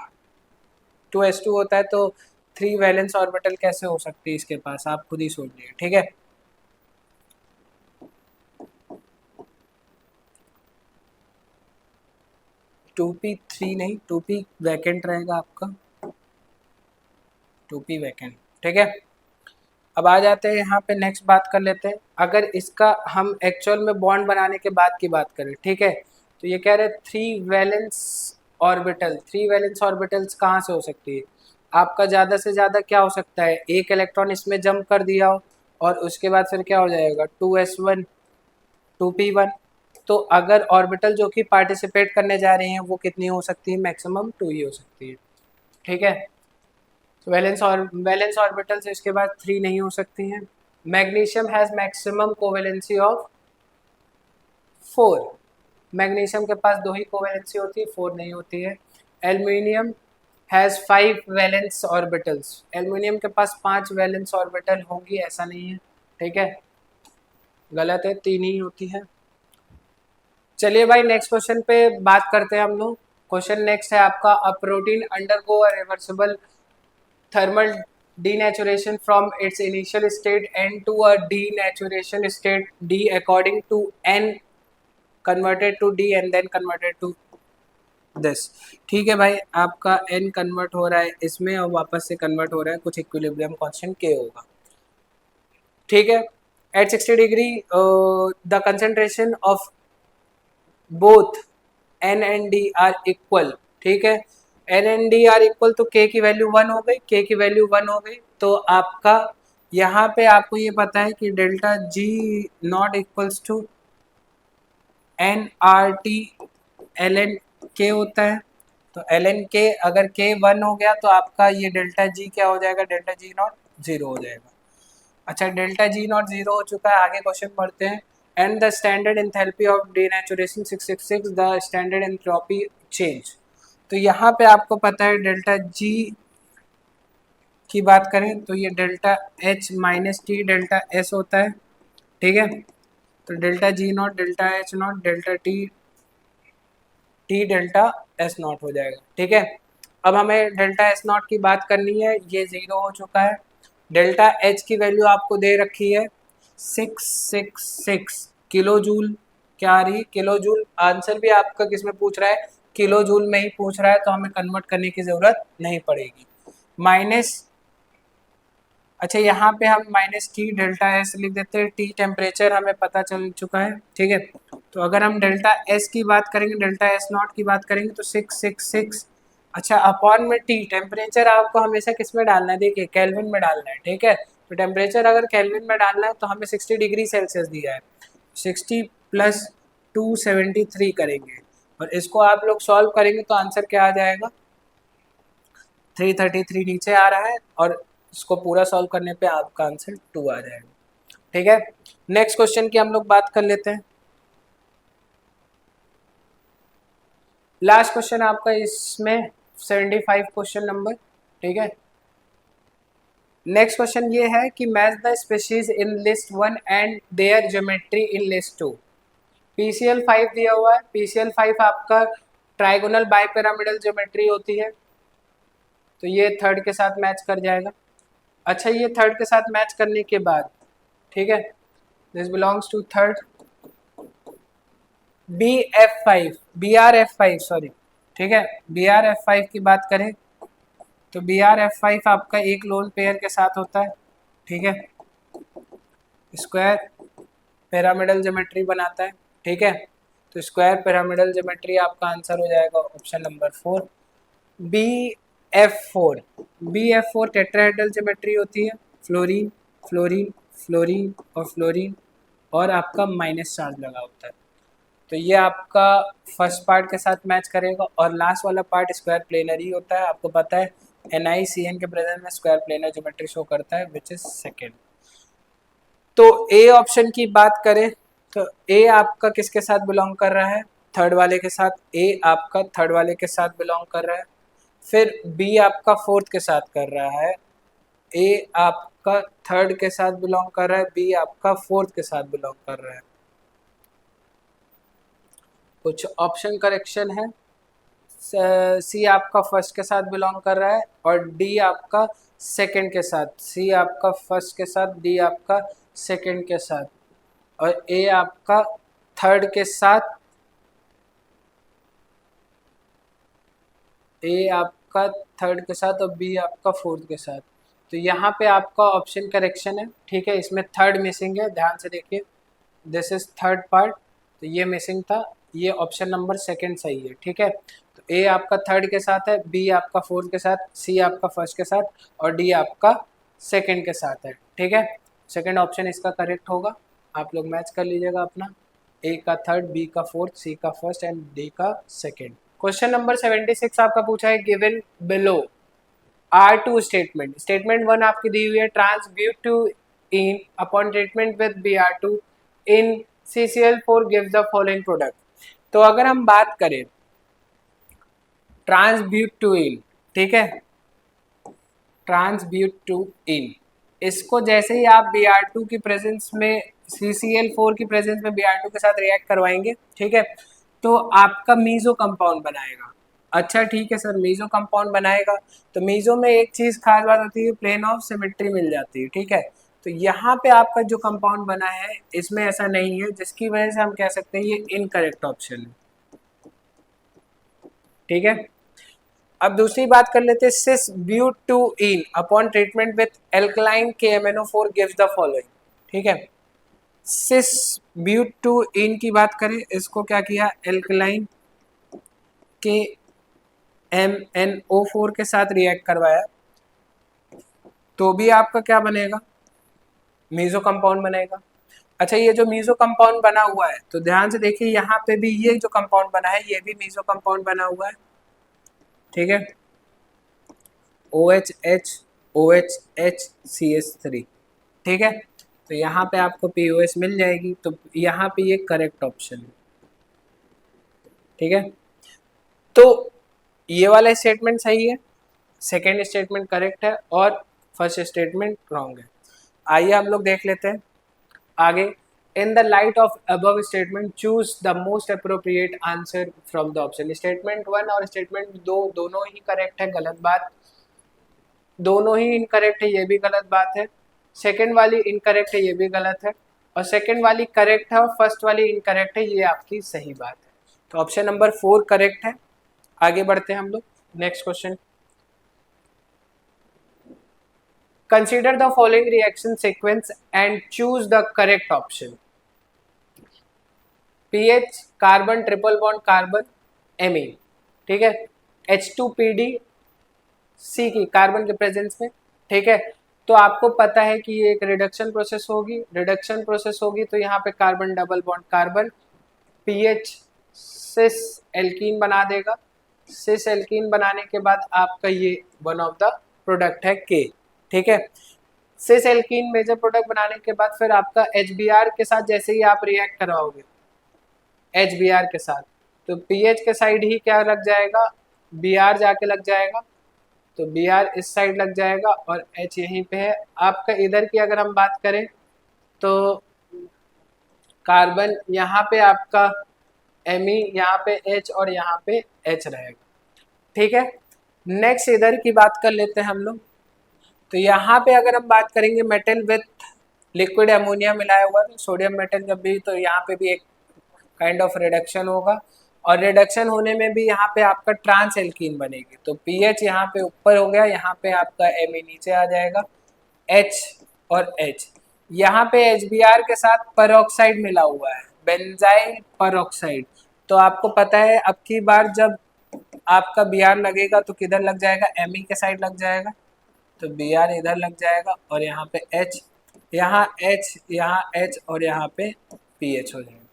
2s2 होता है, तो 3 वैलेंस ऑर्बिटल कैसे हो सकती है इसके पास, आप खुद ही सोच लीजिए। ठीक है, टू पी थ्री नहीं, 2p वैकेंट रहेगा आपका, 2p वैकेंट। ठीक है, अब आ जाते हैं यहाँ पे, नेक्स्ट बात कर लेते हैं। अगर इसका हम एक्चुअल में बॉन्ड बनाने के बाद की बात करें, ठीक है, तो ये कह रहे हैं 3 वैलेंस ऑर्बिटल। 3 वैलेंस ऑर्बिटल्स कहाँ से हो सकती है, आपका ज़्यादा से ज़्यादा क्या हो सकता है, एक इलेक्ट्रॉन इसमें जंप कर दिया हो और उसके बाद फिर क्या हो जाएगा 2s1 2p1। तो अगर ऑर्बिटल जो कि पार्टिसिपेट करने जा रही हैं वो कितनी हो सकती है, मैक्सिमम 2 ही हो सकती है। ठीक है, तो वैलेंस ऑर्बिटल्स इसके बाद 3 नहीं हो सकती हैं। Magnesium has maximum covalency of 4। Magnesium के पास 2 ही कोवेलेंसी होती है, 4 नहीं होती है। Aluminium has 5 valence orbitals. Aluminium के पास 5 वैलेंस ऑर्बिटल होंगी ऐसा नहीं है। ठीक है, गलत है, 3 ही होती है। चलिए भाई नेक्स्ट क्वेश्चन पे बात करते हैं हम लोग। क्वेश्चन नेक्स्ट है आपका, a protein undergo a reversible thermal denaturation from its initial state N to a denaturation state D according to N converted to D and then converted to this। ठीक है भाई, आपका N कन्वर्ट हो रहा है इसमें और वापस से कन्वर्ट हो रहा है, कुछ इक्विलिब्रियम कांस्टेंट K होगा। ठीक है, at 60 degree the concentration of both N and D are equal. ठीक है, N and D are equal तो के की वैल्यू 1 हो गई, के की वैल्यू 1 हो गई, तो आपका यहाँ पे आपको ये पता है कि delta G naught equals to N R T L N K होता है। तो एल एन के अगर के 1 हो गया तो आपका ये डेल्टा जी क्या हो जाएगा, डेल्टा जी नॉट 0 हो जाएगा। अच्छा, डेल्टा जी नॉट 0 हो चुका है, आगे क्वेश्चन पढ़ते हैं। And the standard enthalpy of denaturation 666 the standard entropy change. तो यहाँ पे आपको पता है डेल्टा जी की बात करें तो ये delta H minus T delta S होता है। ठीक है, तो delta G not delta H not delta T T delta S not हो जाएगा। ठीक है, अब हमें डेल्टा एस नॉट की बात करनी है, ये 0 हो चुका है। डेल्टा एच की वैल्यू आपको दे रखी है 666 किलो जूल। क्या आ रही है, किलो जूल। आंसर भी आपका किस में पूछ रहा है, किलो जूल में ही पूछ रहा है, तो हमें कन्वर्ट करने की ज़रूरत नहीं पड़ेगी। माइनस, अच्छा यहाँ पे हम माइनस टी डेल्टा एस लिख देते हैं, टी टेम्परेचर हमें पता चल चुका है। ठीक है, तो अगर हम डेल्टा एस की बात करेंगे, डेल्टा एस नॉट की बात करेंगे तो 666, अच्छा अपॉन में टी। टेम्परेचर आपको हमेशा किस में डालना है, देखिए केल्विन में डालना है। ठीक है, तो टेम्परेचर अगर केल्विन में डालना है तो हमें 60 डिग्री सेल्सियस दिया है, 60 प्लस 273 करेंगे और इसको आप लोग सॉल्व करेंगे तो आंसर क्या आ जाएगा, 333 नीचे आ रहा है और इसको पूरा सॉल्व करने पे आपका आंसर 2 आ जाएगा। ठीक है, नेक्स्ट क्वेश्चन की हम लोग बात कर लेते हैं। लास्ट क्वेश्चन आपका इसमें 75 क्वेश्चन नंबर। ठीक है, नेक्स्ट क्वेश्चन ये है कि match the species in list 1 and their geometry in list 2। PCL 5 दिया हुआ है। PCL 5 आपका ट्राइगोनल बाइपिरामिडल ज्योमेट्री होती है, तो ये थर्ड के साथ मैच कर जाएगा। अच्छा, ये थर्ड के साथ मैच करने के बाद, ठीक है, this belongs to third. BF5, BRF5 sorry, ठीक है, BRF5 की बात करें तो BRF5 आपका एक लोन पेयर के साथ होता है। ठीक है, स्क्वायर पिरामिडल ज्योमेट्री बनाता है। ठीक है, तो स्क्वायर पिरामिडल ज्योमेट्री आपका आंसर हो जाएगा option number 4। BF4, BF4 tetrahedral geometry होती है, फ्लोरीन फ्लोरीन फ्लोरीन और फ्लोरीन, और आपका माइनस चार्ज लगा होता है। तो ये आपका फर्स्ट पार्ट के साथ मैच करेगा, और लास्ट वाला पार्ट स्क्वायर प्लेनर ही होता है। आपको पता है NiCN के प्रेजेंस में स्क्वायर प्लेनर ज्योमेट्री शो करता है, विच इज सेकेंड। तो ए ऑप्शन की बात करें तो ए आपका किसके साथ बिलोंग कर रहा है? थर्ड वाले के साथ। ए आपका थर्ड वाले के साथ बिलोंग कर रहा है। फिर बी आपका फोर्थ के साथ कर रहा है। ए आपका थर्ड के साथ बिलोंग कर रहा है, बी आपका फोर्थ के साथ बिलोंग कर रहा है। कुछ ऑप्शन करेक्शन है। सी आपका फर्स्ट के साथ बिलोंग कर रहा है, और डी आपका सेकंड के साथ। सी आपका फर्स्ट के साथ, डी आपका सेकंड के साथ, और ए आपका थर्ड के साथ। ए आपका थर्ड के साथ और बी आपका फोर्थ के साथ। तो यहाँ पे आपका ऑप्शन करेक्शन है। ठीक है, इसमें थर्ड मिसिंग है, ध्यान से देखिए, दिस इज थर्ड पार्ट, तो ये मिसिंग था, ये ऑप्शन नंबर सेकंड सही है। ठीक है, तो ए आपका थर्ड के साथ है, बी आपका फोर्थ के साथ, सी आपका फर्स्ट के साथ, और डी आपका सेकंड के साथ है। ठीक है, सेकंड ऑप्शन इसका करेक्ट होगा। आप लोग मैच कर लीजिएगा अपना, ए का थर्ड, बी का फोर्थ, सी का फर्स्ट एंड डी का सेकंड। क्वेश्चन नंबर 76 आपका पूछा है, given below are two statement. Statement 1 आपकी दी हुई है, trans but two ene upon treatment with Br2 in CCl4 gives the following product. तो अगर हम बात करें ट्रांसब्यूट टू इन, ठीक है, ट्रांसब्यूट टू इन, इसको जैसे ही आप Br2 की प्रेजेंस में CCl4 की प्रेजेंस में Br2 के साथ रिएक्ट करवाएंगे, ठीक है, तो आपका मीजो कंपाउंड बनाएगा। अच्छा ठीक है सर, मीजो कंपाउंड बनाएगा, तो मीजो में एक चीज खास बात होती है, प्लेन ऑफ सिमेट्री मिल जाती है। ठीक है, तो यहाँ पे आपका जो कंपाउंड बना है इसमें ऐसा नहीं है, जिसकी वजह से हम कह सकते हैं ये इनकरेक्ट ऑप्शन है। ठीक है, अब दूसरी बात कर लेते हैं, cis but two ene upon treatment with alkaline KMnO4 gives the following. ठीक है, सिस ब्यूट टू इन की बात करें, इसको क्या किया, एल्कलाइन KMnO4 के साथ रिएक्ट करवाया, तो भी आपका क्या बनेगा, मीजो कंपाउंड बनेगा। अच्छा, ये जो मीजो कंपाउंड बना हुआ है, तो ध्यान से देखिए, यहाँ पे भी ये जो कंपाउंड बना है ये भी मीजो कंपाउंड बना हुआ है। ठीक है, OH OHCH3। ठीक है, तो यहाँ पे आपको POS मिल जाएगी, तो यहाँ पे ये करेक्ट ऑप्शन है। ठीक है, तो ये वाला स्टेटमेंट सही है, सेकेंड स्टेटमेंट करेक्ट है, और फर्स्ट स्टेटमेंट रॉन्ग है। आइए हम लोग देख लेते हैं आगे। In the light of above statement choose the most appropriate answer from the option. Statement 1 और स्टेटमेंट 2 दोनों ही करेक्ट है, गलत बात, दोनों ही इनकरेक्ट है, ये भी गलत बात है। सेकंड वाली इनकरेक्ट है, ये भी गलत है, और सेकंड वाली करेक्ट है और फर्स्ट वाली इनकरेक्ट है, ये आपकी सही बात है। तो ऑप्शन नंबर 4 करेक्ट है। आगे बढ़ते हैं हम लोग, next question. Consider the following reaction sequence and choose the correct option. PH carbon triple bond carbon amine, ठीक है, H2PD सी की कार्बन के प्रेजेंस में। ठीक है, तो आपको पता है कि ये एक रिडक्शन प्रोसेस होगी, रिडक्शन प्रोसेस होगी तो यहाँ पे carbon double bond carbon PH cis alkene बना देगा। सिस एल्कीन बनाने के बाद आपका ये वन ऑफ द प्रोडक्ट है के। ठीक है, सिस एल्कीन मेजर प्रोडक्ट बनाने के बाद फिर आपका HBr के साथ जैसे ही आप रिएक्ट करवाओगे HBr के साथ, तो पीएच के साइड ही क्या लग जाएगा, Br जाके लग जाएगा, तो Br इस साइड लग जाएगा और H यहीं पे है आपका। इधर की अगर हम बात करें तो कार्बन यहाँ पे आपका Me, यहाँ पे H और यहाँ पे H रहेगा, ठीक है। नेक्स्ट इधर की बात कर लेते हैं हम लोग। तो यहाँ पे अगर हम बात करेंगे मेटल विथ लिक्विड अमोनिया मिलाया हुआ, तो सोडियम मेटल जब भी, तो यहाँ पे भी एक काइंड ऑफ रिडक्शन होगा, और रिडक्शन होने में भी यहाँ पे आपका ट्रांस एल्कीन बनेगी। तो पीएच यहाँ पे ऊपर हो गया, यहाँ पे आपका Me नीचे आ जाएगा, H और H। यहाँ पे HBr के साथ पेरोक्साइड मिला हुआ है, बेंजाइल पेरोक्साइड। तो आपको पता है अब की बार जब आपका Br लगेगा तो किधर लग जाएगा, Me के साइड लग जाएगा, तो Br इधर लग जाएगा और यहाँ पे H, यहाँ H, यहाँ H और यहाँ पे PH हो जाएगा।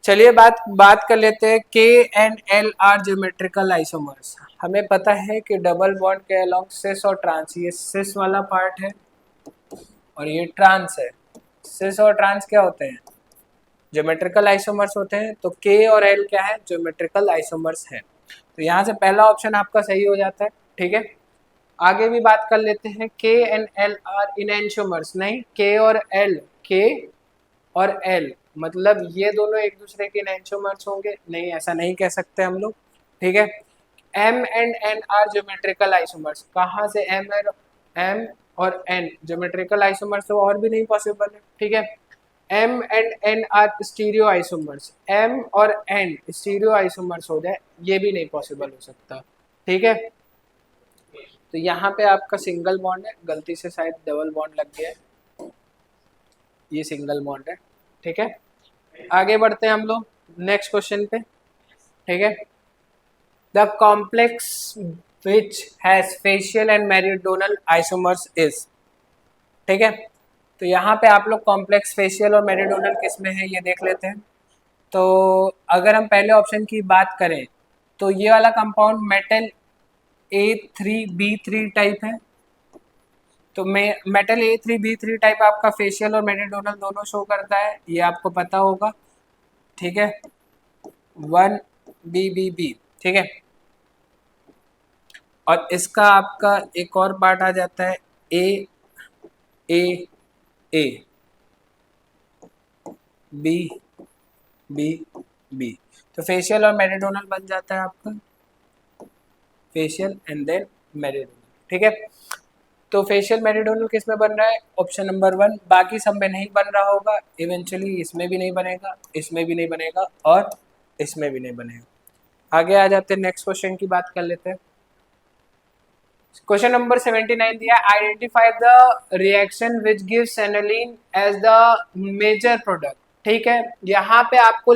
चलिए बात कर लेते हैं के and L R geometrical isomers. हमें पता है कि डबल बॉन्ड के अलोंग सिस और ट्रांस, ये सिस वाला पार्ट है और ये ट्रांस है। सिस और ट्रांस क्या होते हैं, ज्योमेट्रिकल आइसोमर्स होते हैं। तो के और एल क्या है, ज्योमेट्रिकल आइसोमर्स है। तो यहाँ से पहला ऑप्शन आपका सही हो जाता है, ठीक है। आगे भी बात कर लेते हैं, के एंड एल आर इनएंशियोमर्स, नहीं के और एल, के और एल मतलब ये दोनों एक दूसरे के इनएंशियोमर्स होंगे, नहीं ऐसा नहीं कह सकते हम लोग, ठीक है। M and N are geometrical isomers, कहाँ से एम और एन ज्योमेट्रिकल आइसोमर्स, तो और भी नहीं पॉसिबल है, ठीक है। M and N are stereo isomers, M और एन स्टीरियो आइसोमर्स हो जाए, ये भी नहीं पॉसिबल हो सकता, ठीक है। तो यहाँ पे आपका सिंगल बॉन्ड है, गलती से शायद डबल बॉन्ड लग गया है, ये सिंगल बॉन्ड है, ठीक है। आगे बढ़ते हैं हम लोग नेक्स्ट क्वेश्चन पे, ठीक है। The complex which has facial and meridional isomers is, ठीक है। तो यहाँ पे आप लोग कॉम्प्लेक्स फेशियल और मेरिडोनल किस में है ये देख लेते हैं। तो अगर हम पहले ऑप्शन की बात करें तो ये वाला कंपाउंड मेटल A3B3 टाइप है। तो मेटल A3B3 टाइप आपका फेशियल और मेरिडोनल दोनों शो करता है, ये आपको पता होगा, ठीक है, 1BBB, ठीक है। और इसका आपका एक और पार्ट आ जाता है A B B B। तो फेशियल और मेरिडोनल बन जाता है आपका फेशियल एंड देन मेरिडोनल, ठीक है। तो फेशियल मेरिडोनल किस में बन रहा है, ऑप्शन नंबर 1। बाकी सब में नहीं बन रहा होगा, इवेंचुअली इसमें भी नहीं बनेगा, इसमें भी नहीं बनेगा और इसमें भी नहीं बनेगा। आगे आ जाते हैं, नेक्स्ट क्वेश्चन की बात कर लेते हैं। क्वेश्चन नंबर 79 दिया, identify the reaction which gives aniline as the major product, ठीक है। यहाँ पे आपको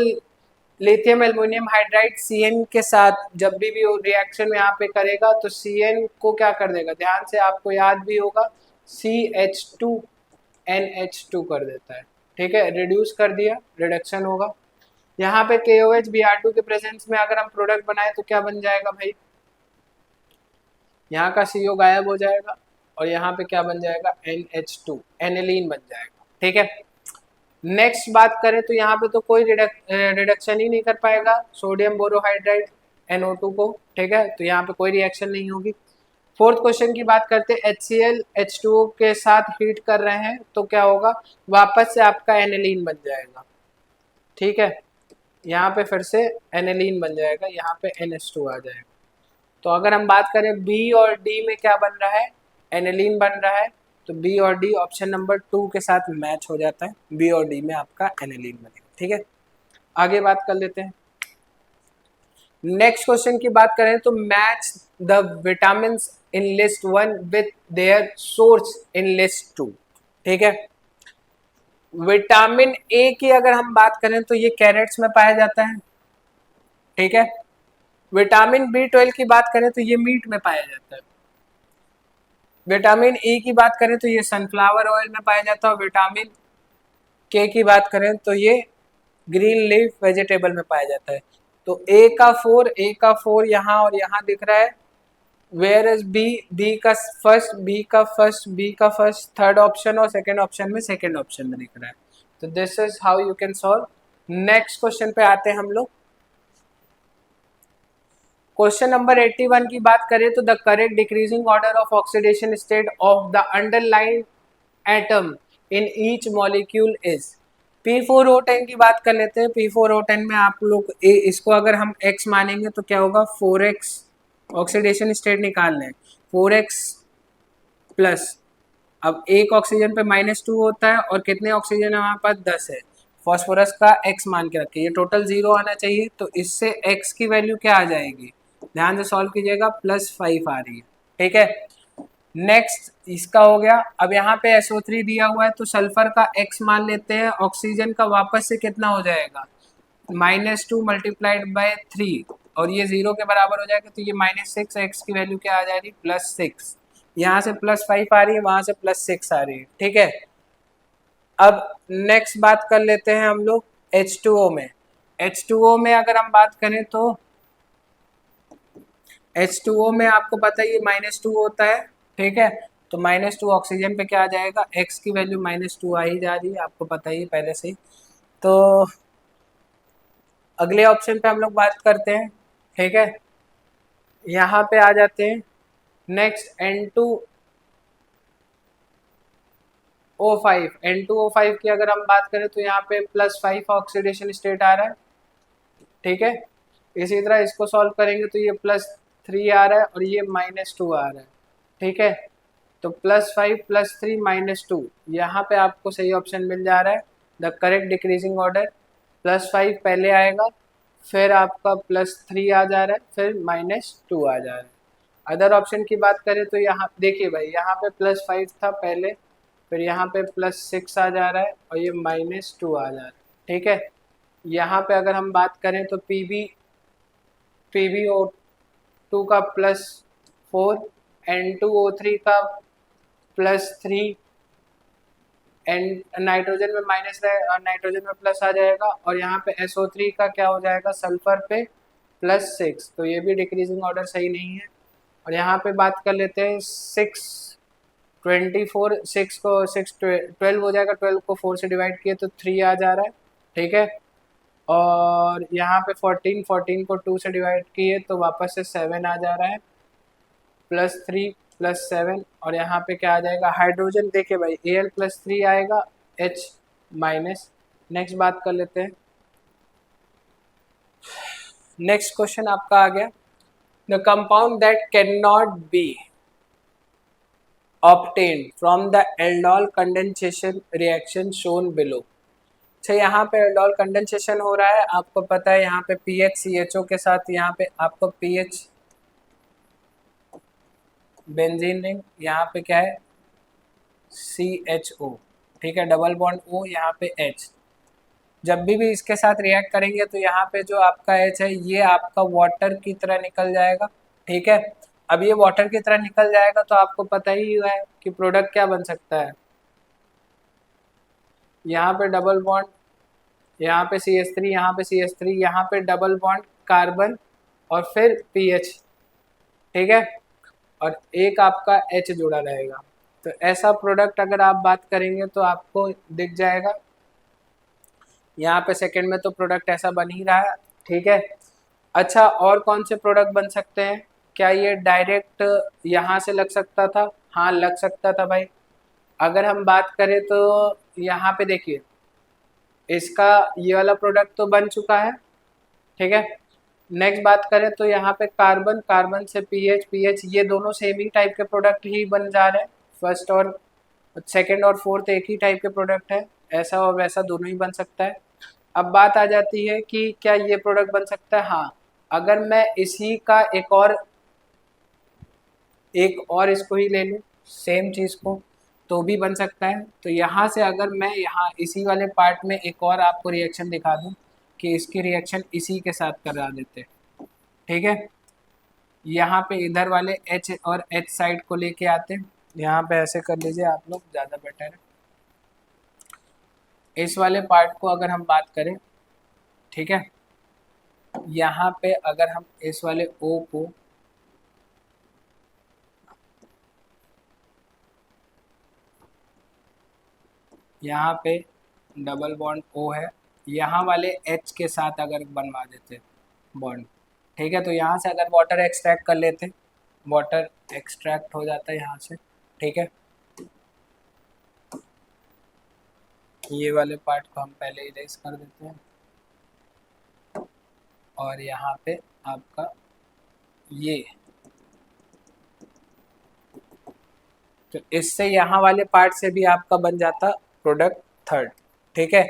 लिथियम एल्युमिनियम हाइड्राइड CN के साथ जब भी वो रिएक्शन यहाँ पे करेगा तो CN को क्या कर देगा, ध्यान से आपको याद भी होगा, CH2NH2 कर देता है, ठीक है, रिड्यूस कर दिया, रिडक्शन होगा। यहाँ पे KOH Br2 के प्रेजेंस में अगर हम प्रोडक्ट बनाए तो क्या बन जाएगा भाई, यहाँ का CO गायब हो जाएगा और यहाँ पे क्या बन जाएगा, NH2 एनिलीन बन जाएगा, ठीक है। नेक्स्ट बात करें तो यहाँ पे तो कोई रिडक्शन ही नहीं कर पाएगा सोडियम बोरोहाइड्राइड NO2 को, ठीक है, तो यहाँ पे कोई रिएक्शन नहीं होगी। फोर्थ क्वेश्चन की बात करते हैं, HCl H2O के साथ हीट कर रहे हैं तो क्या होगा, वापस से आपका एनिलीन बन जाएगा, ठीक है, यहाँ पे फिर से एनिलीन बन जाएगा, यहाँ पे NH2 आ जाएगा। तो अगर हम बात करें B और D में क्या बन रहा है, एनिलीन बन रहा है, तो B और D ऑप्शन नंबर 2 के साथ मैच हो जाता है, B और D में आपका एनिलीन बनेगा, ठीक है। आगे बात कर लेते हैं, नेक्स्ट क्वेश्चन की बात करें तो match the vitamin in list 1 with their source in list 2, ठीक है। विटामिन ए की अगर हम बात करें तो ये कैरेट्स में पाया जाता है, ठीक है। विटामिन B12 की बात करें तो ये मीट में पाया जाता है। विटामिन E की बात करें तो ये सनफ्लावर ऑयल में पाया जाता है। और विटामिन K की बात करें तो ये ग्रीन लीफ वेजिटेबल में पाया जाता है। तो A का 4 यहाँ और यहाँ दिख रहा है, वेयर इज बी, बी का फर्स्ट थर्ड ऑप्शन और सेकंड ऑप्शन में सेकंड ऑप्शन में दिख रहा है। तो this is how you can solve. Next question पे आते हैं हम लोग। क्वेश्चन नंबर 81 की बात करें तो the correct decreasing order of oxidation state of the underline atom in each molecule is. P4O10 की बात कर लेते हैं। P4O10 में आप लोग इसको अगर हम x मानेंगे तो क्या होगा 4x, ऑक्सीडेशन स्टेट निकालना है 4x प्लस, अब एक ऑक्सीजन पे -2 होता है और कितने ऑक्सीजन है हमारे पास 10 है। फॉस्फोरस का x मान के रखिए, ये टोटल 0 आना चाहिए, तो इससे x की वैल्यू क्या आ जाएगी, ध्यान से सॉल्व कीजिएगा, +5 आ रही है। ठीक है, नेक्स्ट इसका हो गया। अब यहाँ पे SO3 दिया हुआ है तो सल्फर का x मान लेते हैं, ऑक्सीजन का वापस से कितना हो जाएगा -2 मल्टीप्लाइड बाय 3, और ये 0 के बराबर हो जाएगा, तो ये -6, x की वैल्यू क्या आ जा रही +6, यहाँ से +5 आ रही है, वहां से +6 आ रही है। ठीक है, अब नेक्स्ट बात कर लेते हैं हम लोग H2O में। H2O में अगर हम बात करें तो H2O में आपको पता है ये -2 होता है। ठीक है, तो -2 ऑक्सीजन पे क्या आ जाएगा, x की वैल्यू -2 आ ही जा रही है, आपको पता ही है पहले से ही। तो अगले ऑप्शन पे हम लोग बात करते हैं। ठीक है, यहाँ पे आ जाते हैं नेक्स्ट N2O5 की अगर हम बात करें तो यहाँ पे +5 ऑक्सीडेशन स्टेट आ रहा है। ठीक है, इसी तरह इसको सॉल्व करेंगे तो ये +3 आ रहा है और ये -2 आ रहा है। ठीक है, तो +5 +3 -2, यहाँ पे आपको सही ऑप्शन मिल जा रहा है। द करेक्ट डिक्रीजिंग ऑर्डर, +5 पहले आएगा, फिर आपका +3 आ जा रहा है, फिर -2 आ जा रहा है। अदर ऑप्शन की बात करें तो यहाँ देखिए भाई, यहाँ पे +5 था पहले, फिर यहाँ पे +6 आ जा रहा है और ये -2 आ जा रहा है। ठीक है, यहाँ पे अगर हम बात करें तो PbO2 का +4, N2O3 का +3, एंड नाइट्रोजन में माइनस रहे और नाइट्रोजन में प्लस आ जाएगा, और यहाँ पे SO3 का क्या हो जाएगा सल्फर पे +6, तो ये भी डिक्रीजिंग ऑर्डर सही नहीं है। और यहाँ पे बात कर लेते हैं 12 हो जाएगा, 12 को 4 से डिवाइड किए तो 3 आ जा रहा है। ठीक है, और यहाँ पे 14 को 2 से डिवाइड किए तो वापस से 7 आ जा रहा है, +3 +7, और यहाँ पे क्या आ जाएगा हाइड्रोजन, देखिए भाई Al+3 आएगा, H-। नेक्स्ट बात कर लेते हैं। नेक्स्ट क्वेश्चन आपका आ गया, the compound that can not be obtained from the aldol condensation reaction shown below। अच्छा, यहाँ पे aldol condensation हो रहा है, आपको पता है यहाँ पे PH CHO के साथ, यहाँ पे आपको PH बेंजीन रिंग, यहाँ पे क्या है CHO। ठीक है, डबल बॉन्ड O, यहाँ पे H। जब भी इसके साथ रिएक्ट करेंगे तो यहाँ पे जो आपका H है ये आपका वाटर की तरह निकल जाएगा। ठीक है, अब ये वाटर की तरह निकल जाएगा तो आपको पता ही है कि प्रोडक्ट क्या बन सकता है, यहाँ पे डबल बॉन्ड, यहाँ पे CH3, यहाँ पे CH3, यहाँ पे डबल बॉन्ड कार्बन और फिर PH। ठीक है, और एक आपका H जुड़ा रहेगा, तो ऐसा प्रोडक्ट अगर आप बात करेंगे तो आपको दिख जाएगा। यहाँ पे सेकंड में तो प्रोडक्ट ऐसा बन ही रहा है। ठीक है, अच्छा और कौन से प्रोडक्ट बन सकते हैं, क्या ये डायरेक्ट यहाँ से लग सकता था, हाँ लग सकता था भाई। अगर हम बात करें तो यहाँ पे देखिए इसका ये वाला प्रोडक्ट तो बन चुका है। ठीक है, नेक्स्ट बात करें तो यहाँ पे कार्बन, कार्बन से PH, ये दोनों सेम ही टाइप के प्रोडक्ट ही बन जा रहे हैं, फर्स्ट और सेकंड और फोर्थ एक ही टाइप के प्रोडक्ट है, ऐसा और वैसा दोनों ही बन सकता है। अब बात आ जाती है कि क्या ये प्रोडक्ट बन सकता है, हाँ अगर मैं इसी का एक और इसको ही ले लूँ सेम चीज़ को तो भी बन सकता है। तो यहाँ से अगर मैं यहाँ इसी वाले पार्ट में एक और आपको रिएक्शन दिखा दूँ कि इसकी रिएक्शन इसी के साथ करा देते। ठीक है, यहाँ पे इधर वाले H और H साइड को लेके आते, यहाँ पे ऐसे कर लीजिए आप लोग, ज़्यादा बेटर है। इस वाले पार्ट को अगर हम बात करें, ठीक है, यहाँ पे अगर हम इस वाले O को यहाँ पे डबल बॉन्ड O है, यहाँ वाले H के साथ अगर बनवा देते बॉन्ड, ठीक है, तो यहाँ से अगर वाटर एक्सट्रैक्ट कर लेते, वाटर एक्सट्रैक्ट हो जाता है यहाँ से, ठीक है। ये वाले पार्ट को हम पहले इरेज कर देते हैं, और यहाँ पे आपका ये, तो इससे यहाँ वाले पार्ट से भी आपका बन जाता प्रोडक्ट थर्ड, ठीक है।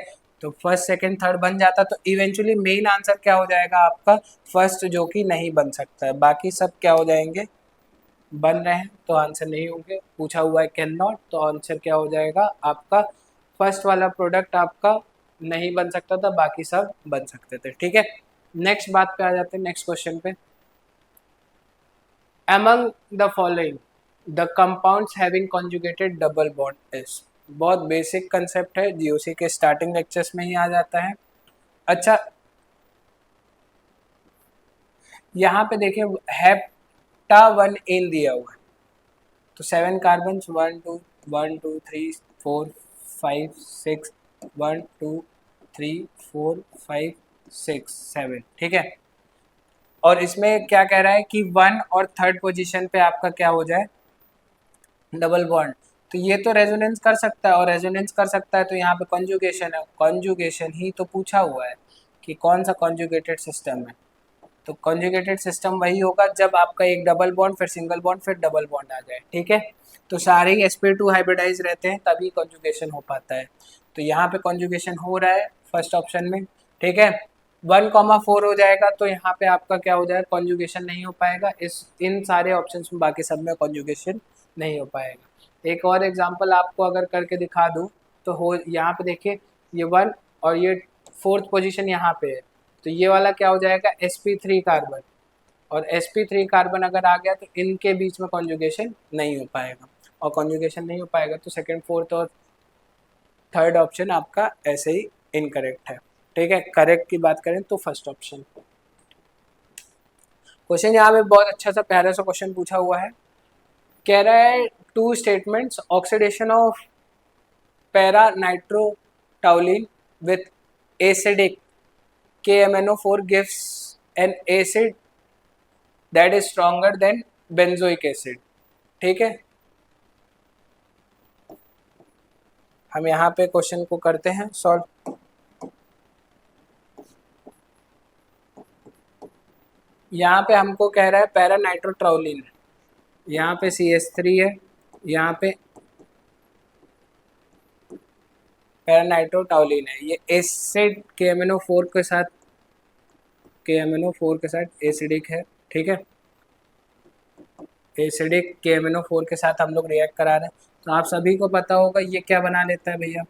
तो फर्स्ट सेकंड थर्ड बन जाता, तो इवेंचुअली मेन आंसर क्या हो जाएगा आपका फर्स्ट, जो कि नहीं बन सकता है, बाकी सब क्या हो जाएंगे, बन रहे हैं तो आंसर नहीं होंगे। पूछा हुआ है कैन नॉट, तो आंसर क्या हो जाएगा आपका फर्स्ट वाला प्रोडक्ट आपका नहीं बन सकता था, बाकी सब बन सकते थे, ठीक है। नेक्स्ट बात पे आ जाते हैं, नेक्स्ट क्वेश्चन पे। among the following the compounds having conjugated double bond is, बहुत बेसिक कंसेप्ट है, जीओसी के स्टार्टिंग लेक्चर्स में ही आ जाता है। अच्छा, यहाँ पे देखिए हेप्टा 1 एन दिया हुआ है, तो 7 कार्बन 1 2 3 4 5 6 1 2 3 4 5 6 7, ठीक है। और इसमें क्या कह रहा है कि 1 और थर्ड पोजीशन पे आपका क्या हो जाए, डबल बॉन्ड, तो ये तो रेजोनेंस कर सकता है, और रेजोनेंस कर सकता है तो यहाँ पे कॉन्जुगेशन है, कॉन्जुगेशन ही तो पूछा हुआ है कि कौन सा कॉन्जुगेटेड सिस्टम है। तो कॉन्जुगेटेड सिस्टम वही होगा जब आपका एक डबल बॉन्ड, फिर सिंगल बॉन्ड, फिर डबल बॉन्ड आ जाए, ठीक है। तो सारे ही sp2 हाइब्रिडाइज रहते हैं तभी कॉन्जुगेशन हो पाता है। तो यहाँ पे कॉन्जुगेशन हो रहा है फर्स्ट ऑप्शन में, ठीक है। 1,4 हो जाएगा तो यहाँ पे आपका क्या हो जाएगा, कॉन्जुगेशन नहीं हो पाएगा, इस इन सारे ऑप्शन में, बाकी सब में कॉन्जुगेशन नहीं हो पाएगा। एक और एग्जांपल आपको अगर करके दिखा दूं तो हो, यहाँ पे देखिए ये 1 और ये फोर्थ पोजीशन यहाँ पे है, तो ये वाला क्या हो जाएगा sp3 कार्बन, और sp3 कार्बन अगर आ गया तो इनके बीच में कॉन्जुगेशन नहीं हो पाएगा, और कॉन्जुगेशन नहीं हो पाएगा तो सेकंड फोर्थ और थर्ड ऑप्शन आपका ऐसे ही इनकरेक्ट है, ठीक है। करेक्ट की बात करें तो फर्स्ट ऑप्शन। क्वेश्चन यहाँ पे बहुत अच्छा सा प्यारा सा क्वेश्चन पूछा हुआ है, कह रहा है 2 statements oxidation of para nitrotoluene with acidic KMNO4 gives an acid that is stronger than benzoic acid, ठीक है। हम यहाँ पे क्वेश्चन को करते हैं सॉल्व। यहाँ पे हमको कह रहा है पैरा नाइट्रोटाउलिन, यहाँ पे CH3 है, यहाँ पे पैरा नाइट्रोटाउलिन है, ये एसिड KMNO4 के साथ एसिडिक है, ठीक है। एसिडिक KMNO4 के साथ हम लोग रिएक्ट करा रहे हैं, तो आप सभी को पता होगा ये क्या बना लेता है भैया,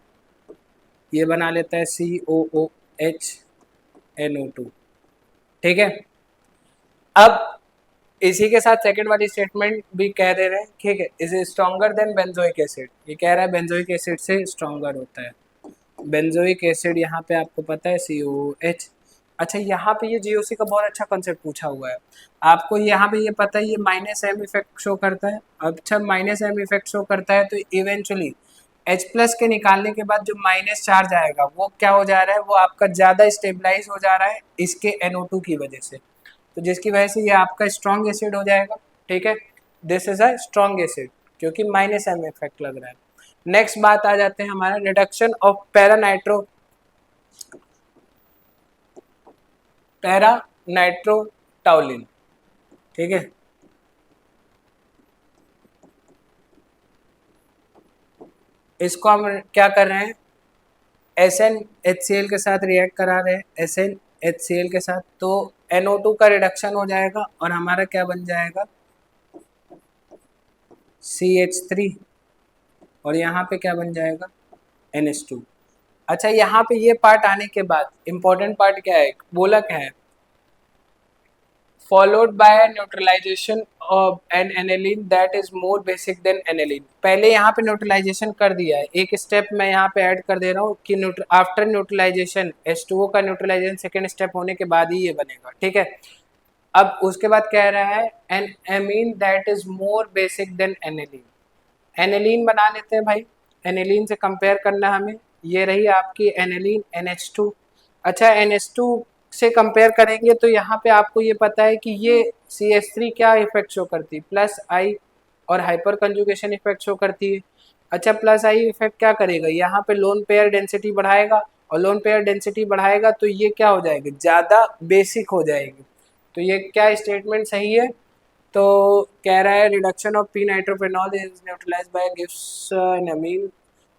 ये बना लेता है COOH NO2, ठीक है। अब इसी के साथ सेकंड वाली स्टेटमेंट भी कह दे रहे हैं, ठीक है, is stronger than benzoic acid, ये कह रहा है बेंजोइक एसिड से स्ट्रॉन्गर होता है। बेंजोइक एसिड यहाँ पे आपको पता है COOH। अच्छा, यहाँ पे ये जीओसी का बहुत अच्छा कॉन्सेप्ट पूछा हुआ है, आपको यहाँ पे ये पता है ये -M इफेक्ट शो करता है। अच्छा, -M इफेक्ट शो करता है तो इवेंचुअली H+ के निकालने के बाद जो माइनस चार्ज आएगा वो क्या हो जा रहा है, वो आपका ज़्यादा स्टेबलाइज हो जा रहा है इसके NO2 की वजह से, तो जिसकी वजह से ये आपका स्ट्रॉन्ग एसिड हो जाएगा, ठीक है। This is a strong acid क्योंकि -M इफेक्ट लग रहा है। नेक्स्ट बात आ जाते हैं हमारा रिडक्शन ऑफ पैरा नाइट्रोटाउलिन, ठीक है। इसको हम क्या कर रहे हैं, SnHCl के साथ रिएक्ट करा रहे हैं, SnHCl के साथ, तो NO2 का रिडक्शन हो जाएगा और हमारा क्या बन जाएगा CH3, और यहाँ पे क्या बन जाएगा NH2। अच्छा, यहाँ पे ये पार्ट आने के बाद इंपॉर्टेंट पार्ट क्या है, बोला क्या है, followed by a neutralization of an aniline that is more basic than aniline। पहले यहाँ पे न्यूट्रलाइजेशन कर दिया है, एक स्टेप मैं यहाँ पे ऐड कर दे रहा हूँ कि आफ्टर न्यूट्रलाइजेशन H2O का न्यूट्रलाइजेशन सेकेंड स्टेप होने के बाद ही ये बनेगा, ठीक है। अब उसके बाद कह रहा है an amine that is more basic than aniline, aniline बना लेते हैं भाई, एनिलीन से कंपेयर करना हमें, ये रही आपकी एनिलीन NH2। अच्छा NH2 से कंपेयर करेंगे तो यहाँ पे आपको ये पता है कि ये CH3 क्या इफेक्ट शो करती है, प्लस आई और हाइपर कंजुगेशन इफेक्ट शो करती है। अच्छा प्लस आई इफेक्ट क्या करेगा, यहाँ पे लोन पेयर डेंसिटी बढ़ाएगा, और लोन पेयर डेंसिटी बढ़ाएगा तो ये क्या हो जाएगी, ज़्यादा बेसिक हो जाएगी। तो ये क्या स्टेटमेंट सही है, तो कह रहा है reduction of P nitrophenol is neutralise by gives an amine